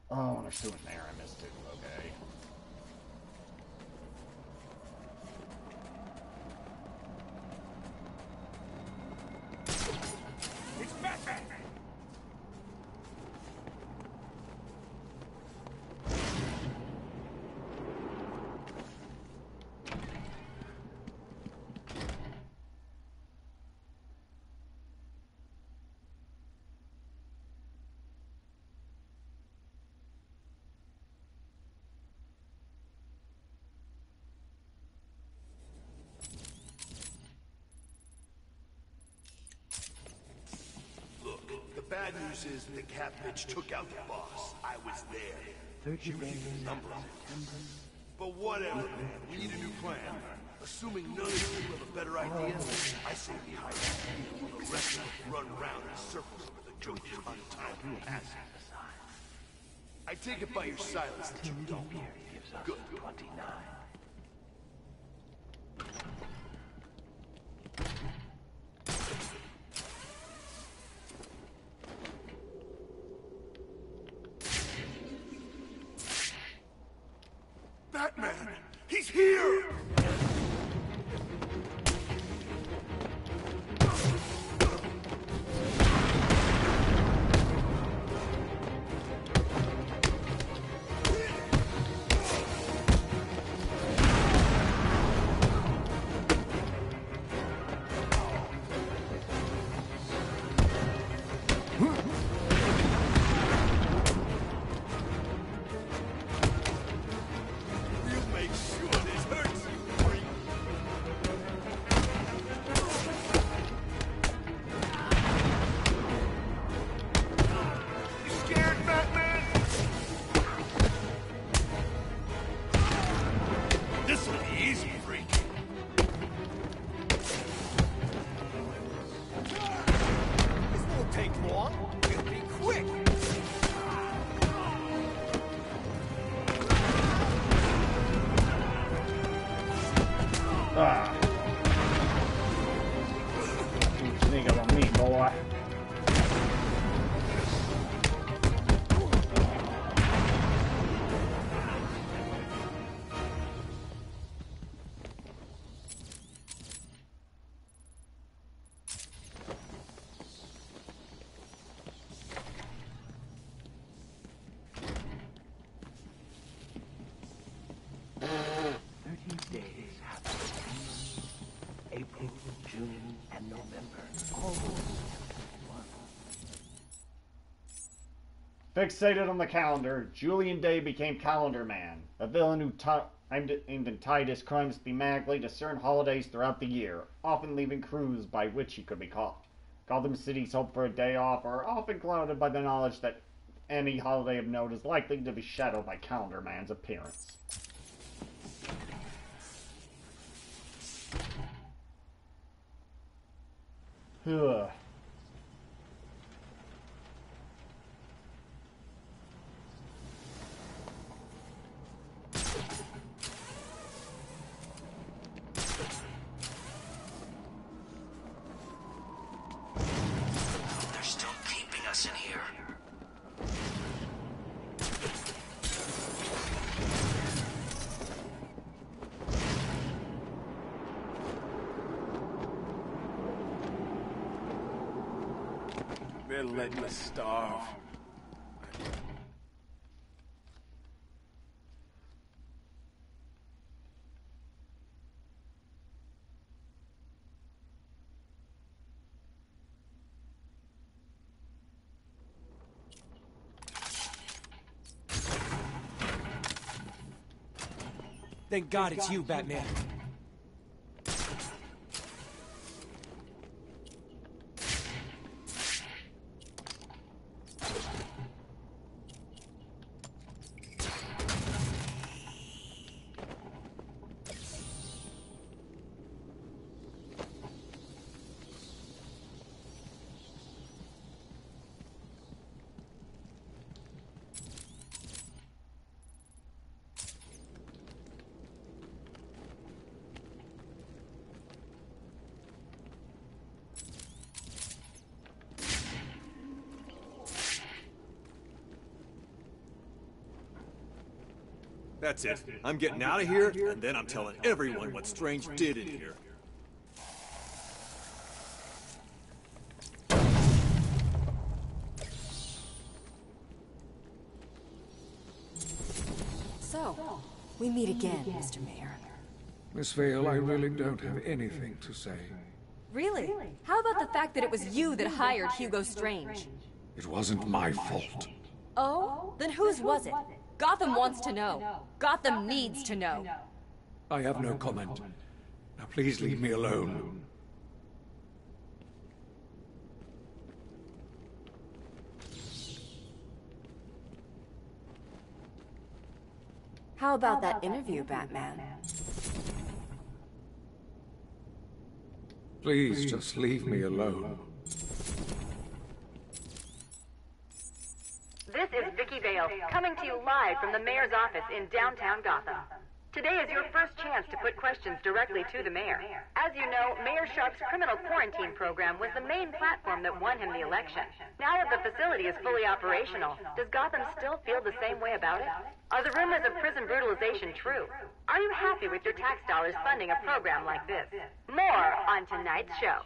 Oh, there's two in there. I missed two. Okay. It's Batman! The bad news is the cat bitch took out the boss. I was there. She received a number of it. But whatever, man. We need a new plan. Assuming none of you have a better idea, I say we hire people while the rest of us run around in circles over the joint on time passes. I take it by your silence that you don't. Good. 29. Ah. What you think of me, boy? April, June, and November. Fixated on the calendar, Julian Day became Calendar Man, a villain who aimed and tied his crimes thematically to certain holidays throughout the year, often leaving clues by which he could be caught. Gotham City's hope for a day off are often clouded by the knowledge that any holiday of note is likely to be shadowed by Calendar Man's appearance. Ugh. They're still keeping us in here. They're letting us starve. Thank God it's you, Batman. That's it. I'm getting out of here, and then I'm telling everyone what Strange did in here. So, we meet again, Mr. Mayor. Miss Vale, I really don't have anything to say. Really? How about the fact that it was you that hired Hugo Strange? It wasn't my fault. Oh? Then whose was it? Gotham wants to know. Gotham needs to know. I have no comment. Now please leave me alone. How about that interview, Batman? Please just leave me alone. This is Vicky Vale, coming to you live from the mayor's office in downtown Gotham. Today is your first chance to put questions directly to the mayor. As you know, Mayor Sharp's criminal quarantine program was the main platform that won him the election. Now that the facility is fully operational, does Gotham still feel the same way about it? Are the rumors of prison brutalization true? Are you happy with your tax dollars funding a program like this? More on tonight's show.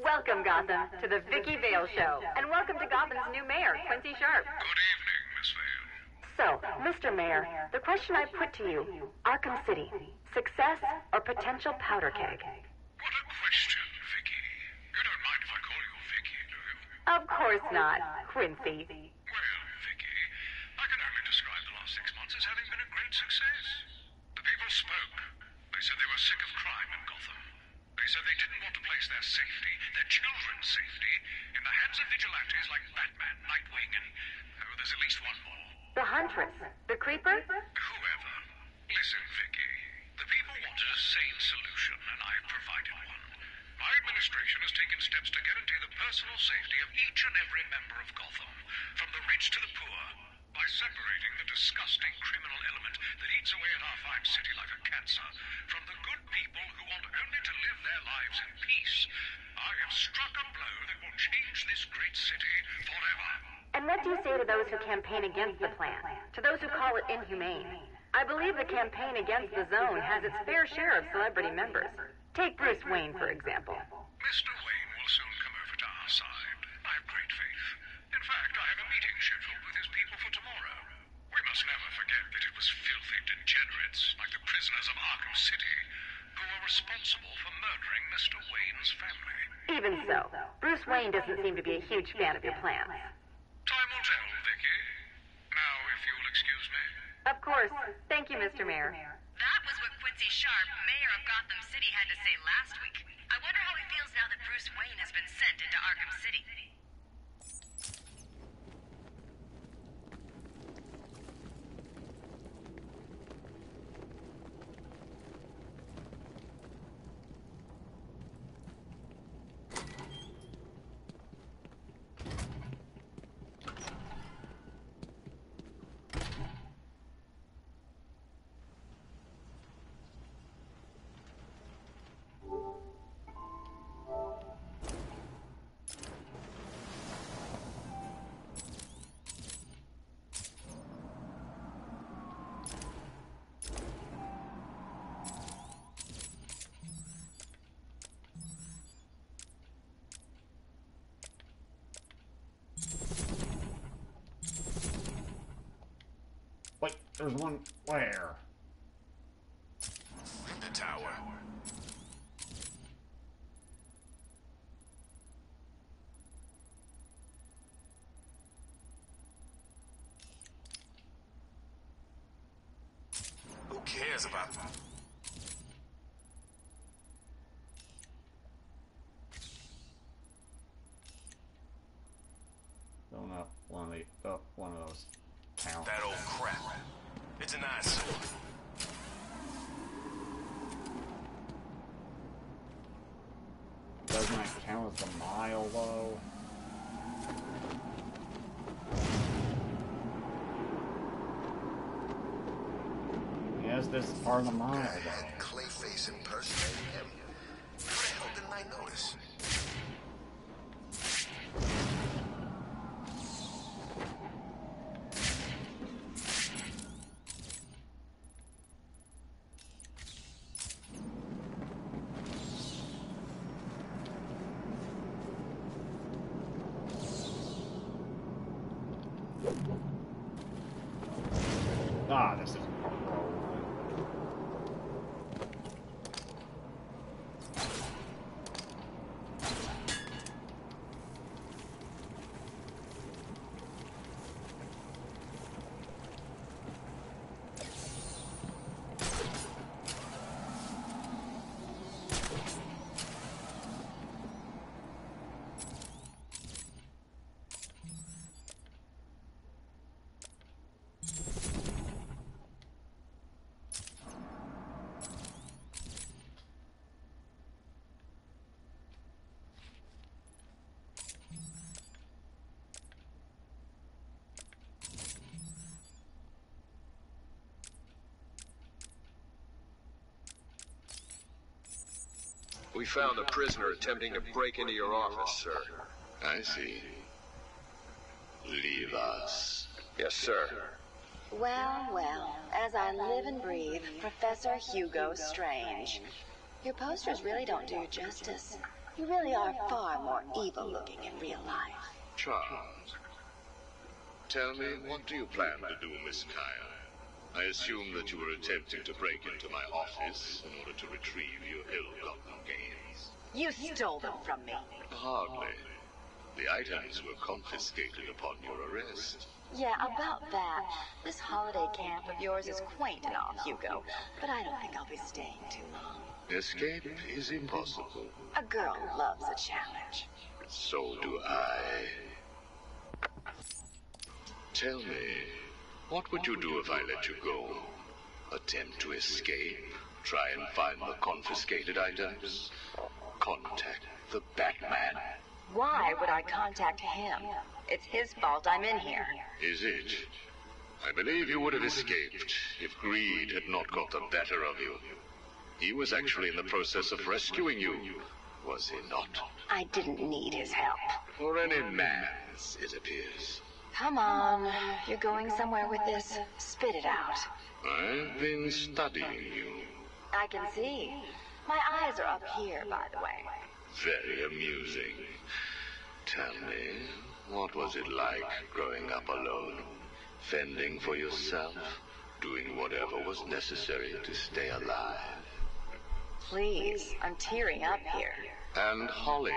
Welcome, Gotham, to the Vicky Vale Show, and welcome to Gotham's new mayor, Quincy Sharp. Good evening, Miss Vale. So, Mr. Mayor, the question I put to you, Arkham City, success or potential powder keg? What a question, Vicky. You don't mind if I call you Vicky, do you? Of course not, Quincy. Well, Vicky, I can only describe the last 6 months as having been a great success. The people spoke. They said they were sick of crime in Gotham. They said they didn't want to place their safety, their children's safety, in the hands of vigilantes like Batman, Nightwing, and there's at least one more. The Huntress, the Creeper? Whoever. Listen, Vicky. The people wanted a sane solution, and I've provided one. My administration has taken steps to guarantee the personal safety of each and every member of Gotham, from the rich to the poor, by separating the disgusting criminal element that eats away at our fine city like a cancer from the good people this great city forever. And what do you say to those who campaign against the plan? To those who call it inhumane? I believe the campaign against the Zone has its fair share of celebrity members. Take Bruce Wayne, for example. Mr. Wayne will soon come over to our side. I have great faith. In fact, I have a meeting scheduled with his people for tomorrow. We must never forget that it was filthy degenerates, like the prisoners of Arkham City, who were responsible for murdering Mr. Wayne's family. Even so, Bruce Wayne doesn't seem to be a huge fan of your plans. Time will tell, Vicky. Now, if you'll excuse me. Of course. Thank you, Mr. Mayor. That was what Quincy Sharp, mayor of Gotham City, had to say last week. I wonder how he feels now that Bruce Wayne has been sent into Arkham City. Wait, there's one where? In the tower. Who cares about that? Going up one of those towns. That old crap. It's an eyesore. Doesn't that count as a mile, though? Yes, this is part of the mile, though. Clayface impersonating him. How the hell didn't I notice? Ah, this is... We found a prisoner attempting to break into your office, sir. I see. Leave us. Yes, sir. Well, well, as I live and breathe, Professor Hugo Strange. Your posters really don't do you justice. You really are far more evil-looking in real life. Charmed. Tell me, what do you plan to do, Miss Kyle? I assume that you were attempting to break into my office in order to retrieve your ill-gotten gains. You stole them from me. Hardly. The items were confiscated upon your arrest. Yeah, about that. This holiday camp of yours is quaint and all, Hugo, but I don't think I'll be staying too long. Escape is impossible. A girl loves a challenge. So do I. Tell me, what would you do if I let you go? Attempt to escape? Try and find the confiscated items? Contact the Batman? Why would I contact him? It's his fault I'm in here. Is it? I believe you would have escaped if greed had not got the better of you. He was actually in the process of rescuing you. Was he not? I didn't need his help. Or any man's, it appears. Come on. You're going somewhere with this. Spit it out. I've been studying you. I can see. My eyes are up here, by the way. Very amusing. Tell me, what was it like growing up alone? Fending for yourself? Doing whatever was necessary to stay alive? Please, I'm tearing up here. And Holly,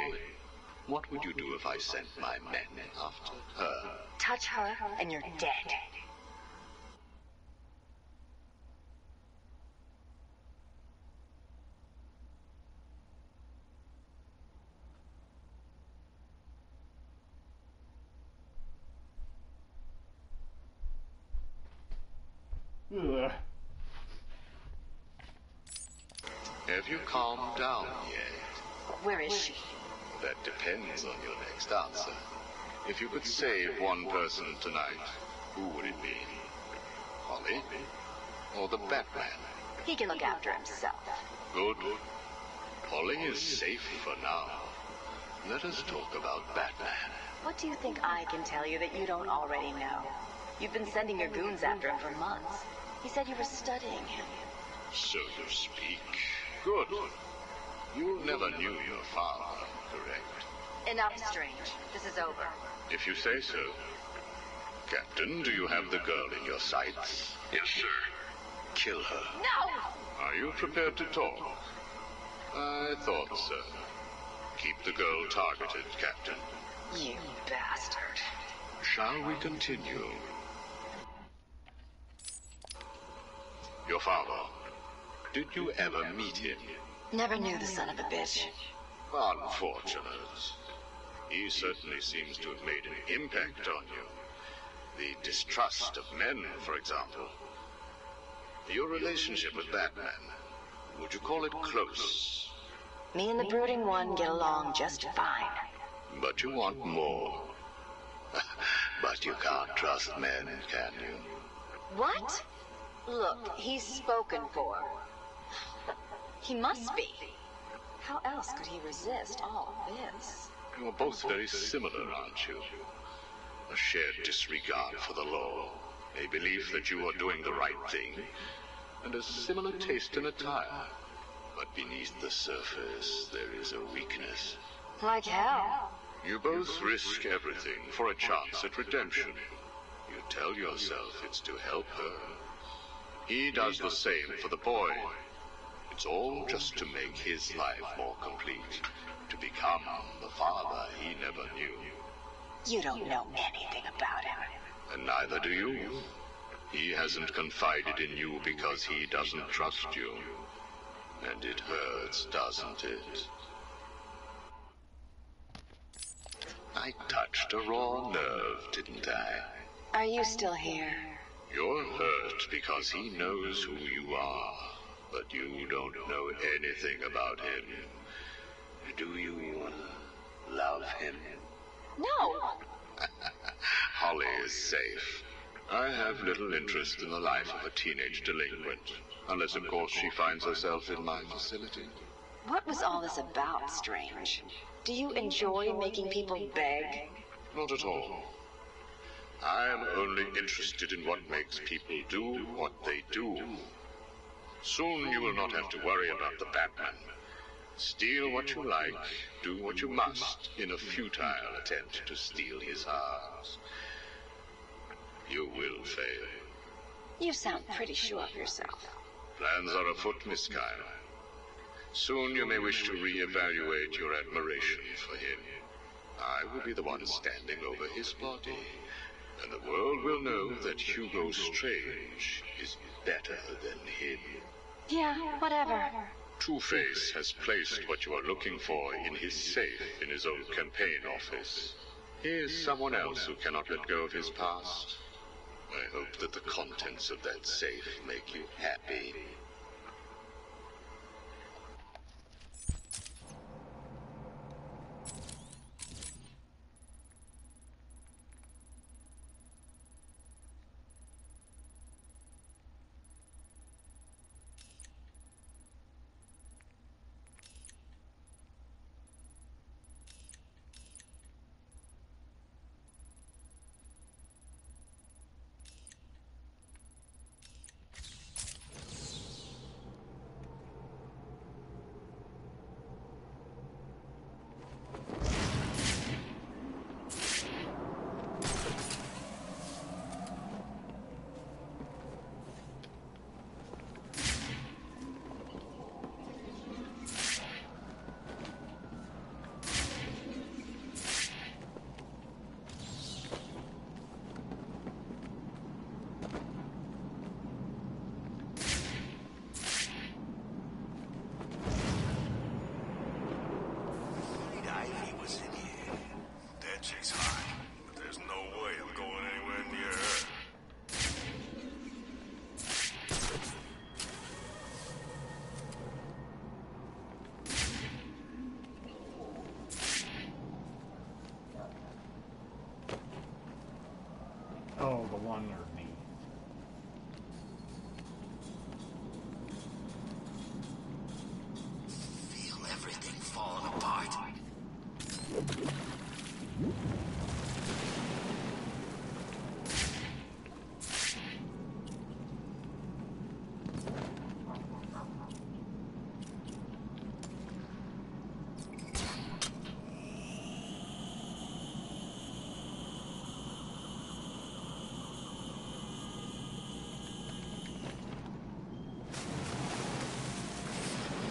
what would you do if I sent my men after her? Touch her, and you're dead. Ugh. Have you calmed down yet? Where is she? That depends on your next answer. If you could save one person tonight, who would it be? Holly? Or the Batman? He can look after himself. Good. Holly is safe for now. Let us talk about Batman. What do you think I can tell you that you don't already know? You've been sending your goons after him for months. He said you were studying him. So you speak. Good. You never knew your father, correct? Enough, Strange. This is over. If you say so. Captain, do you have the girl in your sights? Yes, sir. Kill her. No! Are you prepared to talk? I thought so. Keep the girl targeted, Captain. You bastard. Shall we continue? Your father. Did you ever meet him? Never knew the son of a bitch. Unfortunate. He certainly seems to have made an impact on you. The distrust of men, for example. Your relationship with Batman, would you call it close? Me and the Brooding One get along just fine. But you want more. But you can't trust men, can you? What? Look, he's spoken for. He must be. How else could he resist all of this? You're both very similar, aren't you? A shared disregard for the law, a belief that you are doing the right thing, and a similar taste in attire. But beneath the surface, there is a weakness. Like hell. You both risk everything for a chance at redemption. You tell yourself it's to help her. He does the same for the boy. It's all just to make his life more complete, to become the father he never knew. You don't know anything about him. And neither do you. He hasn't confided in you because he doesn't trust you. And it hurts, doesn't it? I touched a raw nerve, didn't I? Are you still here? You're hurt because he knows who you are, but you don't know anything about him. Do you love him? No! Holly is safe. I have little interest in the life of a teenage delinquent, unless of course she finds herself in my facility. What was all this about, Strange? Do you enjoy making people beg? Not at all. I am only interested in what makes people do what they do. Soon you will not have to worry about the Batman. Steal what you like, do what you must, in a futile attempt to steal his heart. You will fail. You sound pretty sure of yourself. Plans are afoot, Miss Kyle. Soon you may wish to re-evaluate your admiration for him. I will be the one standing over his body, and the world will know that Hugo Strange is better than him. Yeah, whatever. Two-Face has placed what you are looking for in his safe in his own campaign office. He is someone else who cannot let go of his past. I hope that the contents of that safe make you happy. underneath. Feel everything falling apart.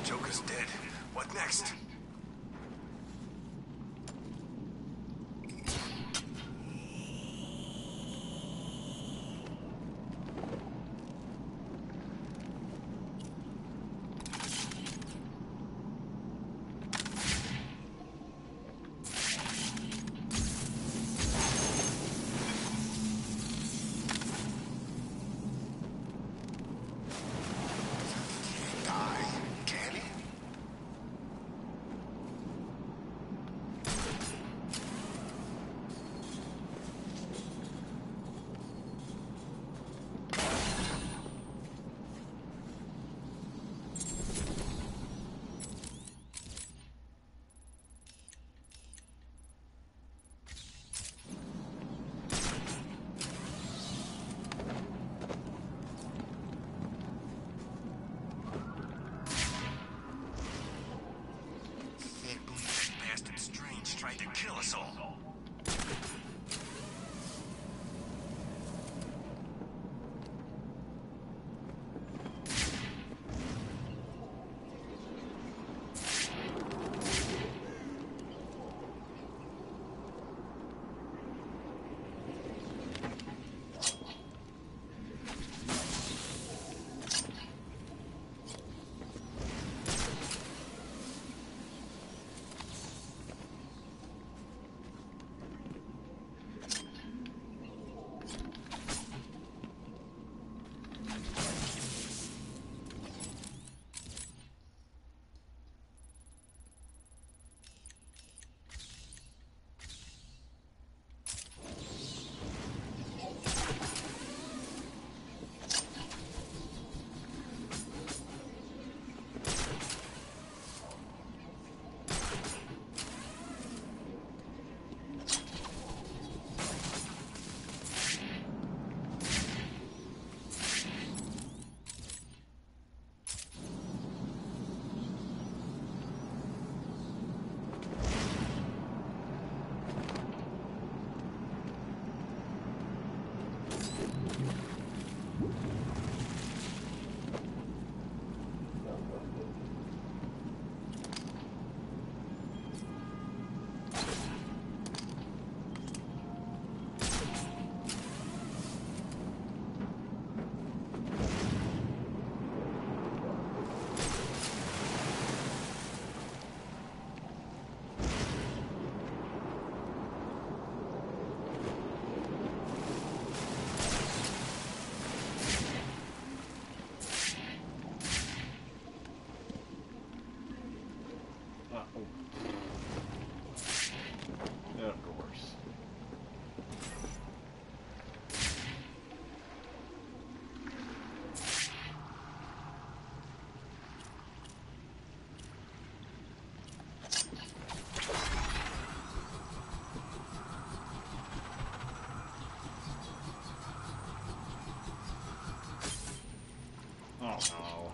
Joker's dead. What next? Die, can he? Can't believe that bastard Strange tried to kill us all. Of course. Oh no.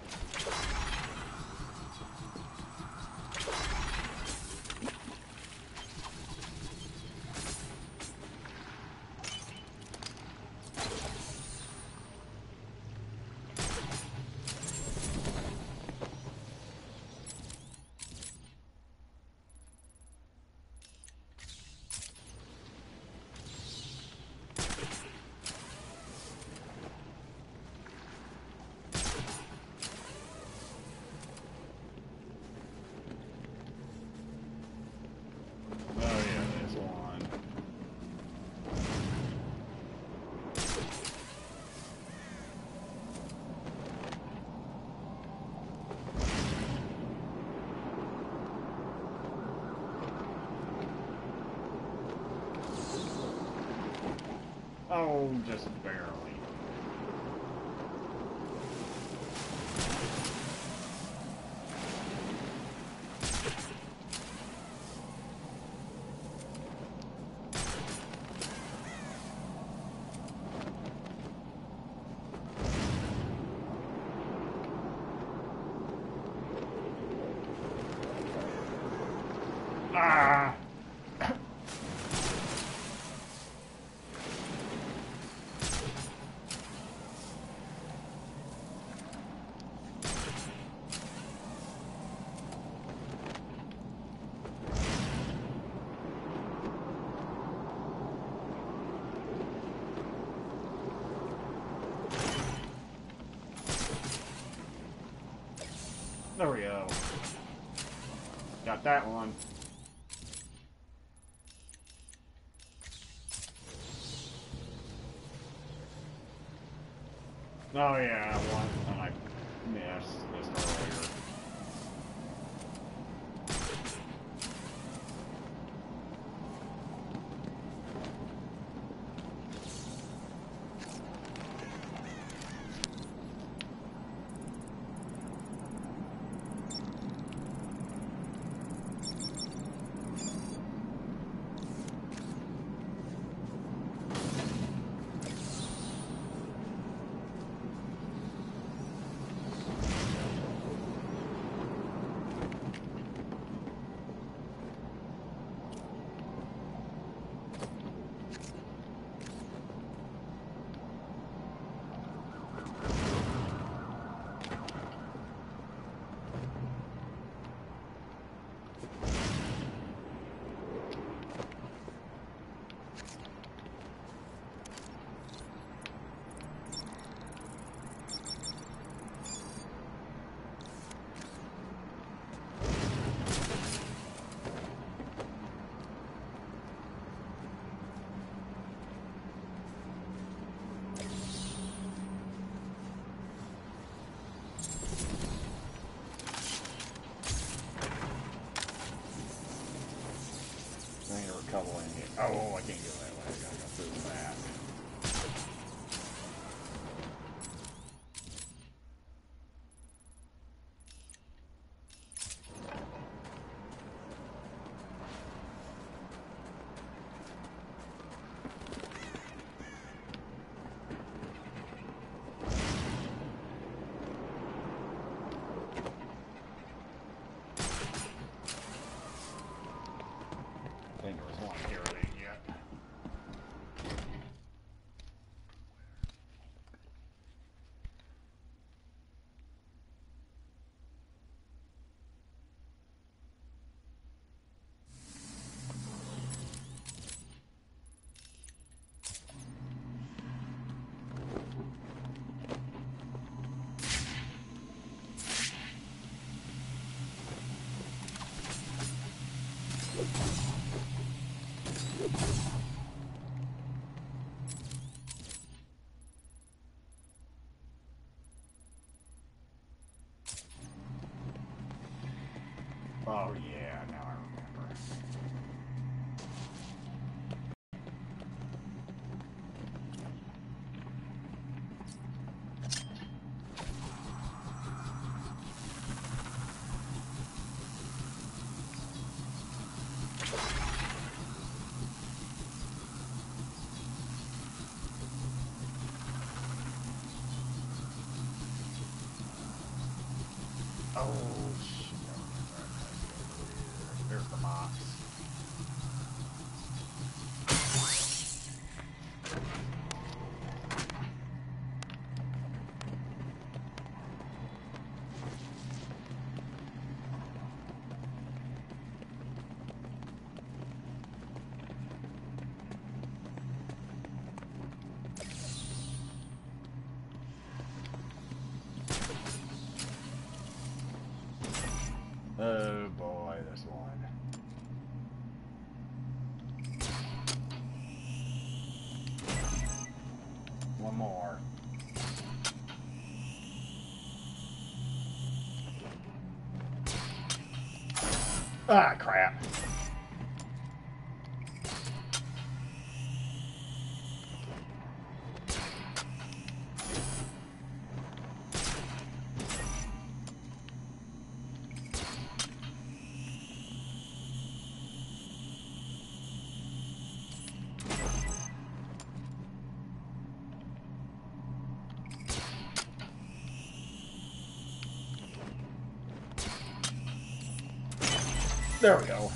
Oh, just barely. Ah! There we go. Got that one. Oh yeah, one I missed earlier. Couple in here. Oh, I can't go that way. I gotta go through that. I think there was one here that ain't yet. Oh yeah, now I remember. Oh shit. There's the box. Oh boy, this one. One more. Ah, crap. There we go.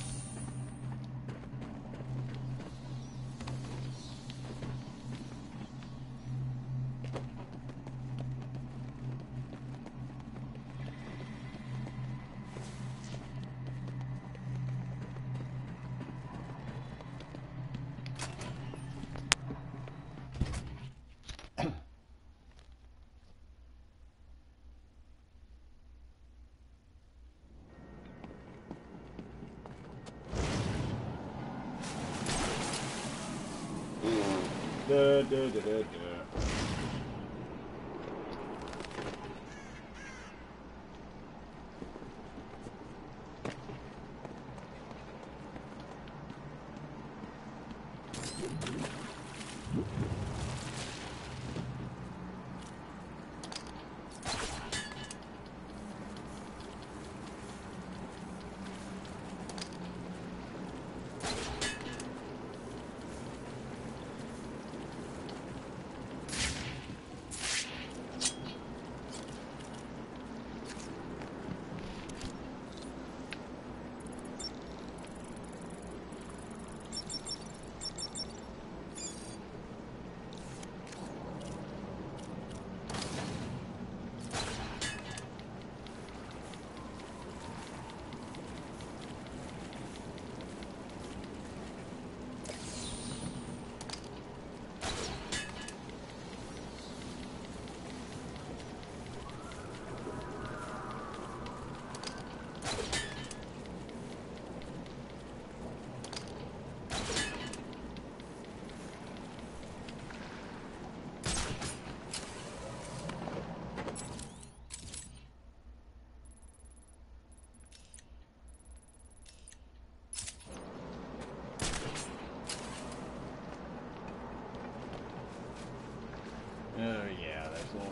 Oh yeah, that's one.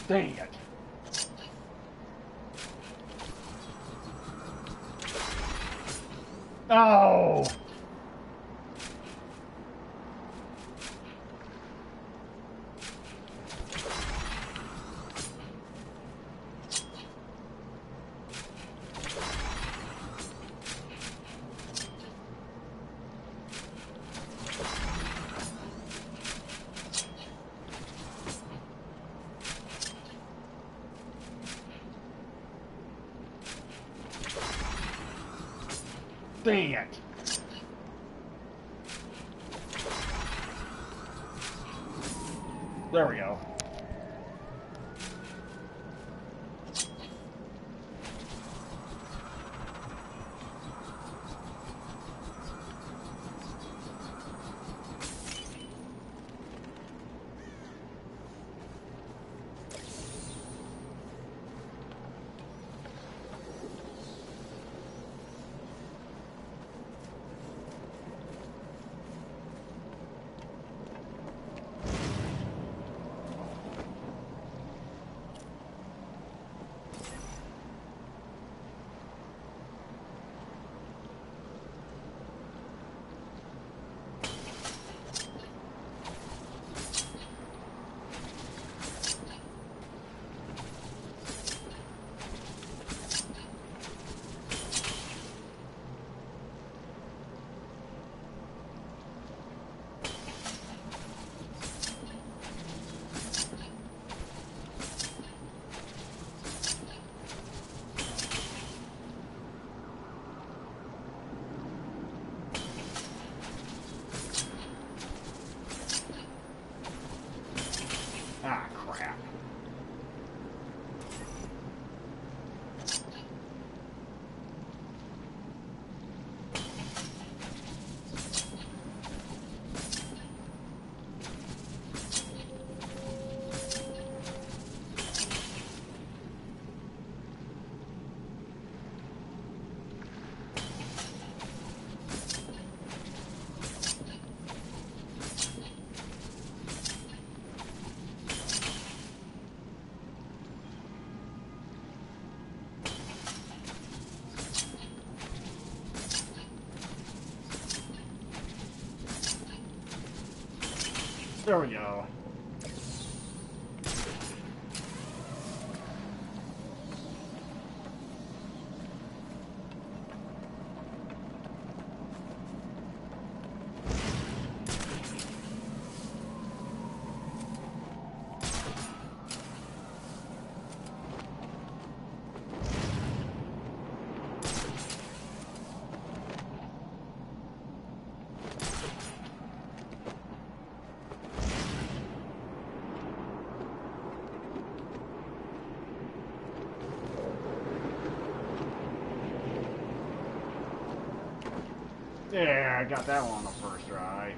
Dang it. Oh! Dang it. There we go. There we go. Yeah, I got that one on the first try.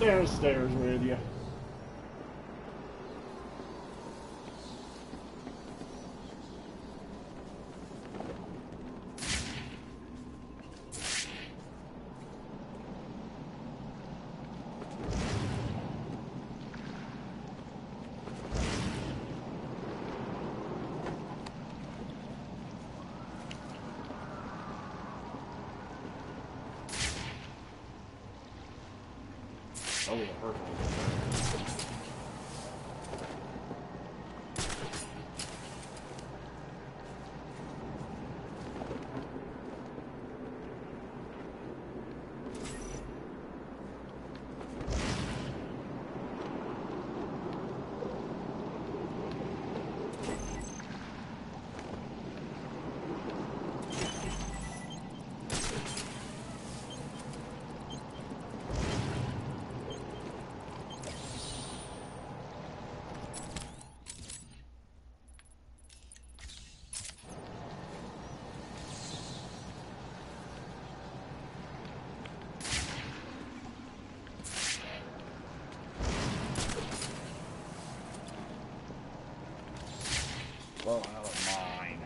Downstairs with you. Oh, perfect. Well, out of mine.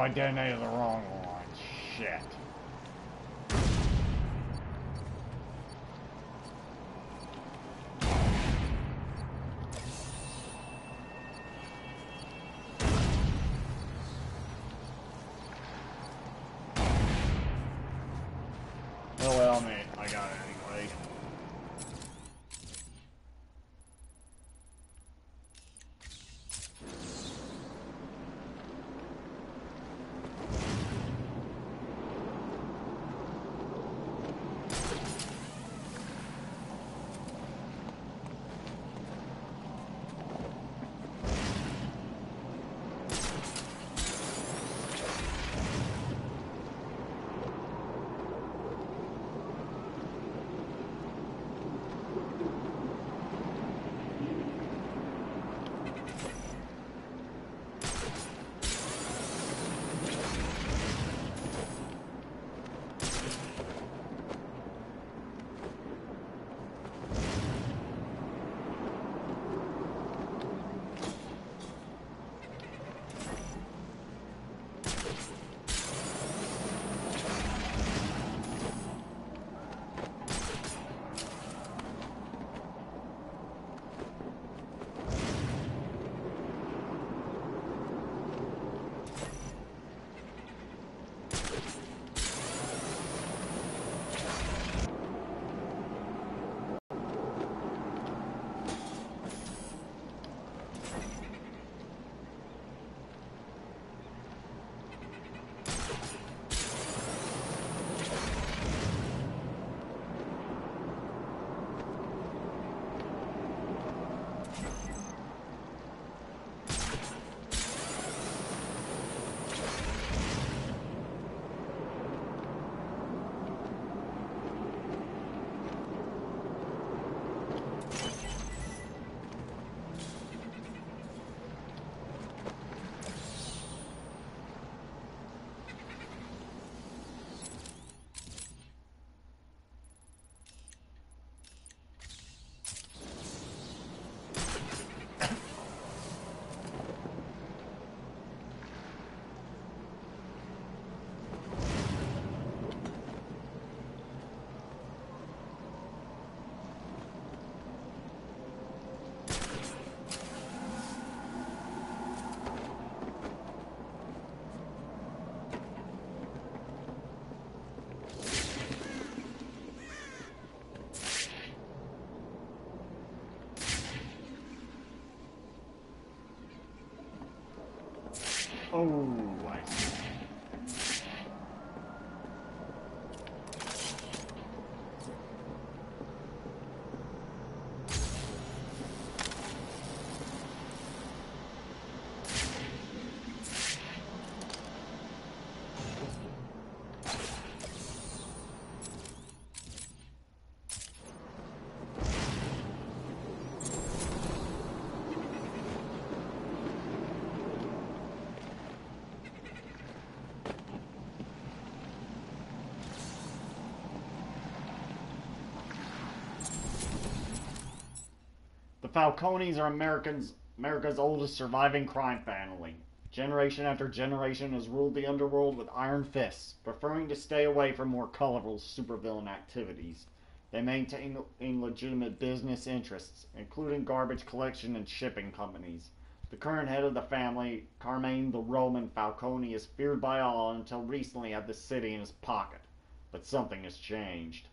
I detonated the wrong one. Shit. Oh well, mate. I got it anyway. Oh, I see. The Falcones are America's oldest surviving crime family. Generation after generation has ruled the underworld with iron fists, preferring to stay away from more colorful supervillain activities. They maintain legitimate business interests, including garbage collection and shipping companies. The current head of the family, Carmine the Roman Falcone, is feared by all and until recently had the city in his pocket. But something has changed.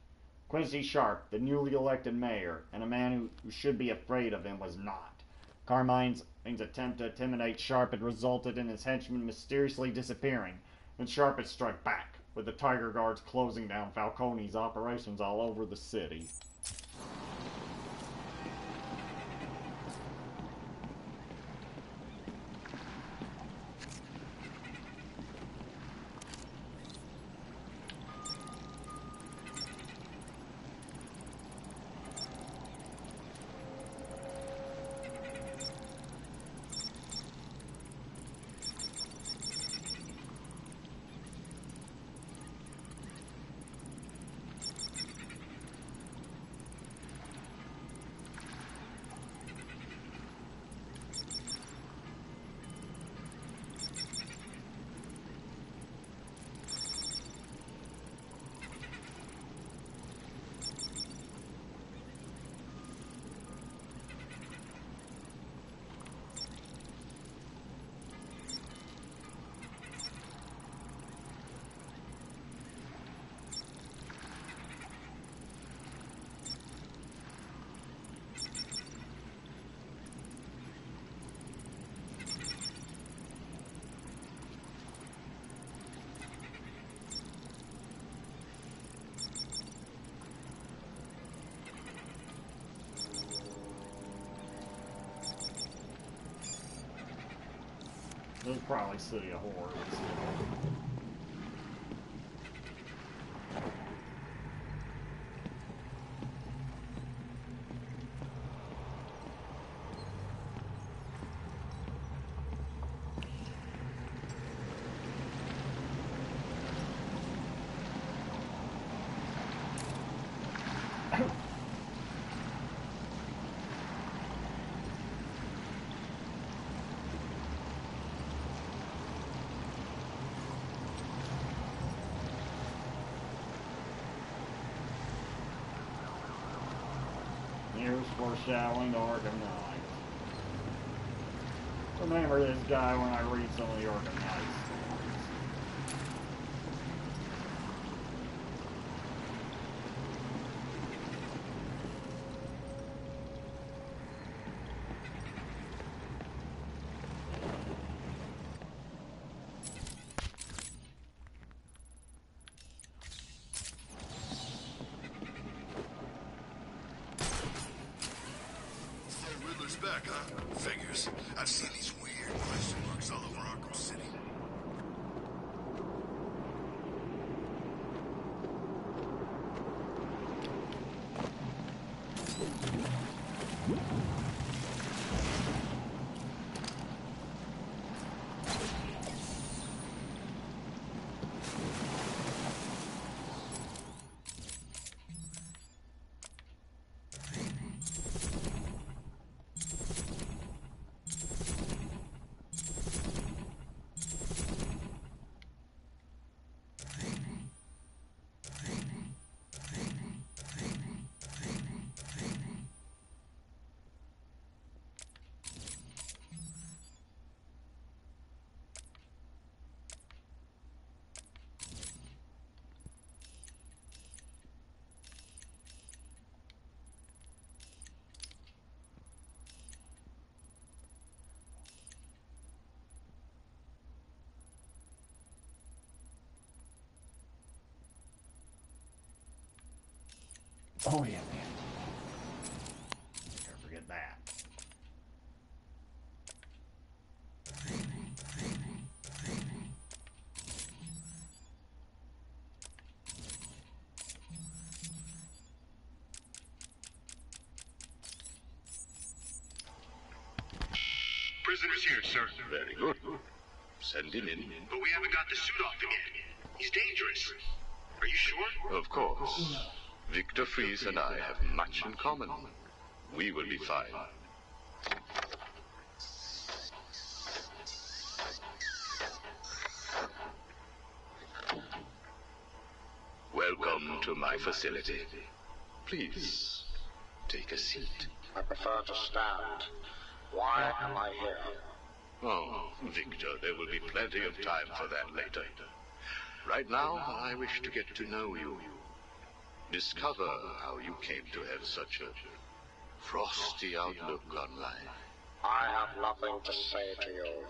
Quincy Sharp, the newly elected mayor, and a man who should be afraid of him, was not. Carmine's attempt to intimidate Sharp had resulted in his henchmen mysteriously disappearing, and Sharp had struck back, with the Tiger Guards closing down Falcone's operations all over the city. probably City of Horrors. Here's foreshadowing to Arkham Knight. Remember this guy when I read some of the Arkham Knight stories. Riddler's back, huh? Figures. I've seen these weird question marks all over Arkham City. Oh yeah, man. Never forget that. Prisoner's here, sir. Very good. Send him in. But we haven't got the suit off him yet. He's dangerous. Are you sure? Of course. Victor Fries and I have much in common. We will be fine. Welcome to my facility. Please, take a seat. I prefer to stand. Why am I here? Oh, Victor, there will be plenty of time for that later. Right now, I wish to get to know you. Discover how you came to have such a frosty outlook on life. I have nothing to say to you.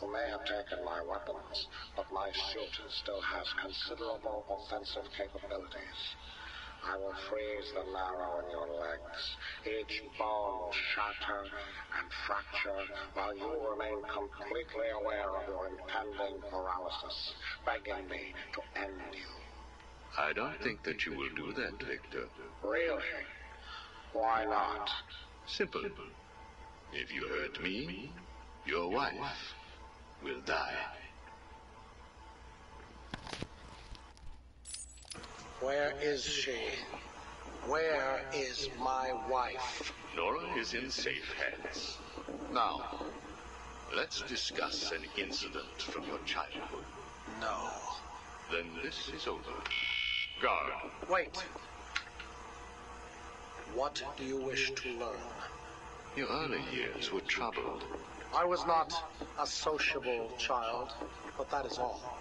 You may have taken my weapons, but my suit still has considerable offensive capabilities. I will freeze the marrow in your legs. Each bone will shatter and fracture while you remain completely aware of your impending paralysis, begging me to end you. I don't think that you will do that, Victor. Really? Why not? Simple. If you hurt me, your wife will die. Where is she? Where is my wife? Nora is in safe hands. Now, let's discuss an incident from your childhood. No. Then this is over. Guard. Wait. What do you wish to learn? Your early years were troubled. I was not a sociable child, but that is all.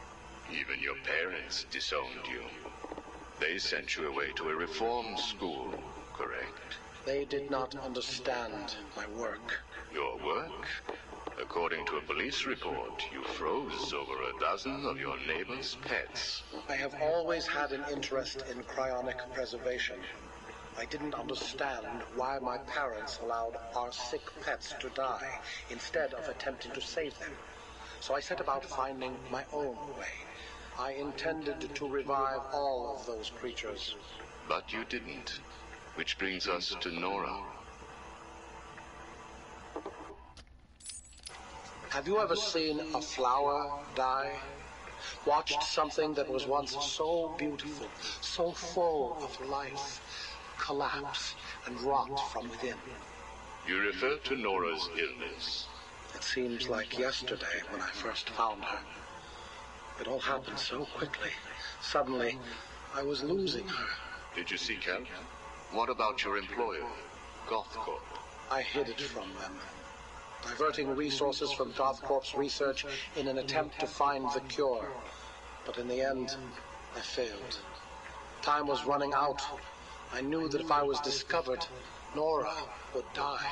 Even your parents disowned you. They sent you away to a reform school, correct? They did not understand my work. Your work? According to a police report, you froze over a dozen of your neighbor's pets. I have always had an interest in cryonic preservation. I didn't understand why my parents allowed our sick pets to die instead of attempting to save them. So I set about finding my own way. I intended to revive all of those creatures. But you didn't. Which brings us to Nora. Have you ever seen a flower die? Watched something that was once so beautiful, so full of life, collapse and rot from within? You refer to Nora's illness. It seems like yesterday when I first found her. It all happened so quickly. Suddenly, I was losing her. Did you seek help? What about your employer, GothCorp? I hid it from them, diverting resources from GothCorp's research in an attempt to find the cure. But in the end, I failed. Time was running out. I knew that if I was discovered, Nora would die.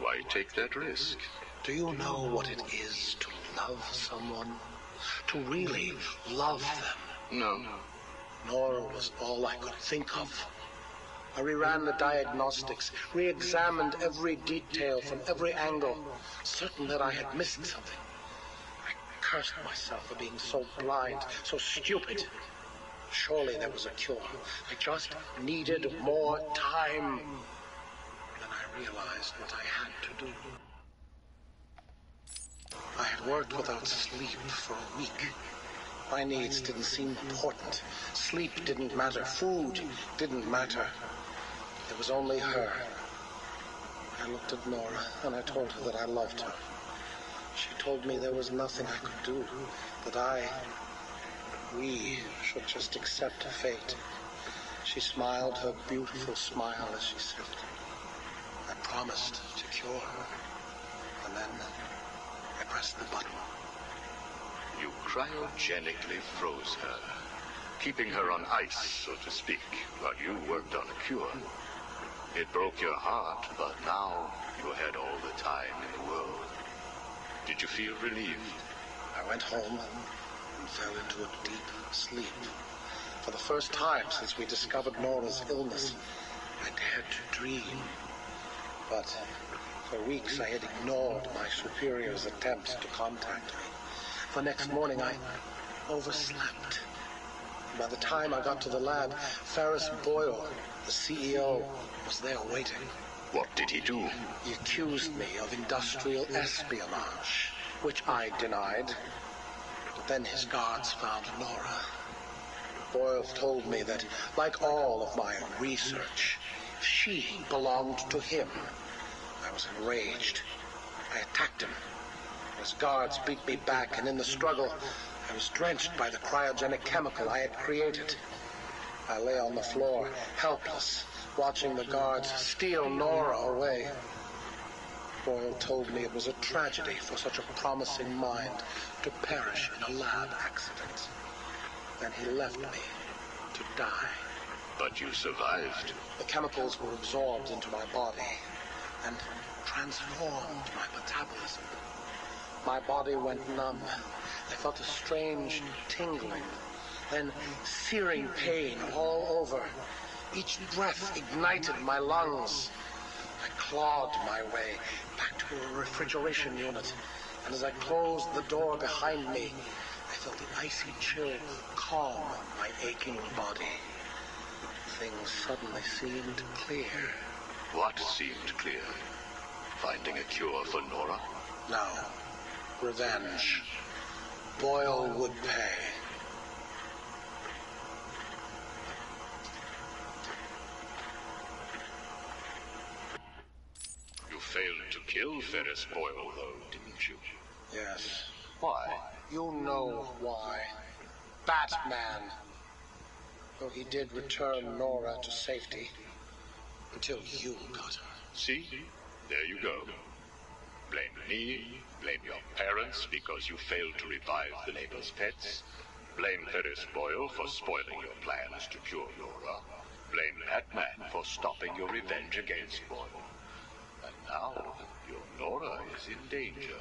Why take that risk? Do you know what it is to love someone? To really love them? No. Nora was all I could think of. I reran the diagnostics, re-examined every detail from every angle, certain that I had missed something. I cursed myself for being so blind, so stupid. Surely there was a cure. I just needed more time. Then I realized what I had to do. I had worked without sleep for a week. My needs didn't seem important. Sleep didn't matter. Food didn't matter. There was only her. I looked at Nora and I told her that I loved her. She told me there was nothing I could do, that we should just accept fate. She smiled her beautiful smile as she said it. I promised to cure her. And then I pressed the button. You cryogenically froze her, keeping her on ice, so to speak, while you worked on a cure. It broke your heart, but now you had all the time in the world. Did you feel relieved? I went home and fell into a deep sleep. For the first time since we discovered Nora's illness, I dared to dream. But for weeks I had ignored my superior's attempts to contact me. The next morning I overslept. By the time I got to the lab, Ferris Boyle, the CEO, was there waiting. What did he do? He accused me of industrial espionage, which I denied. But then his guards found Nora. Boyle told me that, like all of my research, she belonged to him. I was enraged. I attacked him. His guards beat me back, and in the struggle, I was drenched by the cryogenic chemical I had created. I lay on the floor, helpless, watching the guards steal Nora away. Boyle told me it was a tragedy for such a promising mind to perish in a lab accident. Then he left me to die. But you survived. The chemicals were absorbed into my body and transformed my metabolism. My body went numb. I felt a strange tingling, then searing pain all over. Each breath ignited my lungs. I clawed my way back to a refrigeration unit, and as I closed the door behind me, I felt the icy chill calm my aching body. Things suddenly seemed clear. What seemed clear? Finding a cure for Nora? No. Revenge. Boyle would pay. You failed to kill Ferris Boyle, though, didn't you? Yes. Why? You know why. Batman. Though he did return Nora to safety. Until you got her. See? There you go. Blame me, blame your parents because you failed to revive the neighbor's pets. Blame Ferris Boyle for spoiling your plans to cure Nora. Blame Batman for stopping your revenge against Boyle. And now, your Nora is in danger.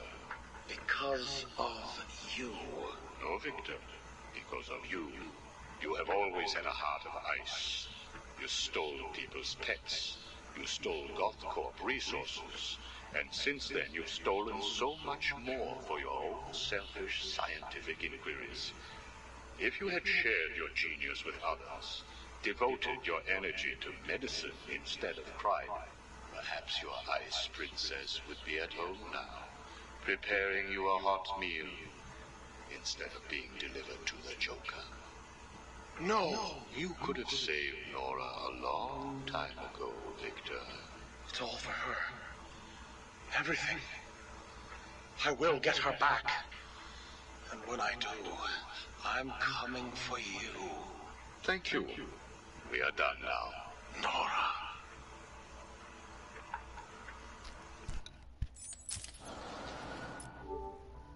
Because of you. No, Victor. Because of you. You have always had a heart of ice. You stole people's pets. You stole GothCorp resources. And since then, you've stolen so much more for your own selfish scientific inquiries. If you had shared your genius with others, devoted your energy to medicine instead of crime, perhaps your ice princess would be at home now, preparing you a hot meal, instead of being delivered to the Joker. No, you could have saved Nora a long time ago, Victor. It's all for her. Everything. I will get her back. And when I do, I'm coming for you. Thank you. We are done now. Nora.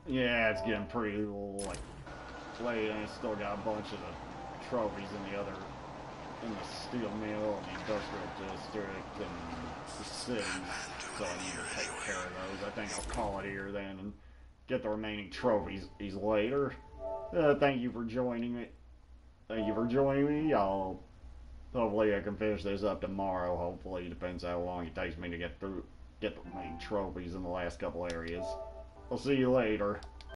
Yeah, it's getting pretty like late, and I still got a bunch of the trophies in the steel mill and the industrial district and the cities, so I need to take care of those. I think I'll call it here then and get the remaining trophies later. Thank you for joining me. Hopefully I can finish this up tomorrow. Hopefully, it depends how long it takes me to get the remaining trophies in the last couple areas. I'll see you later.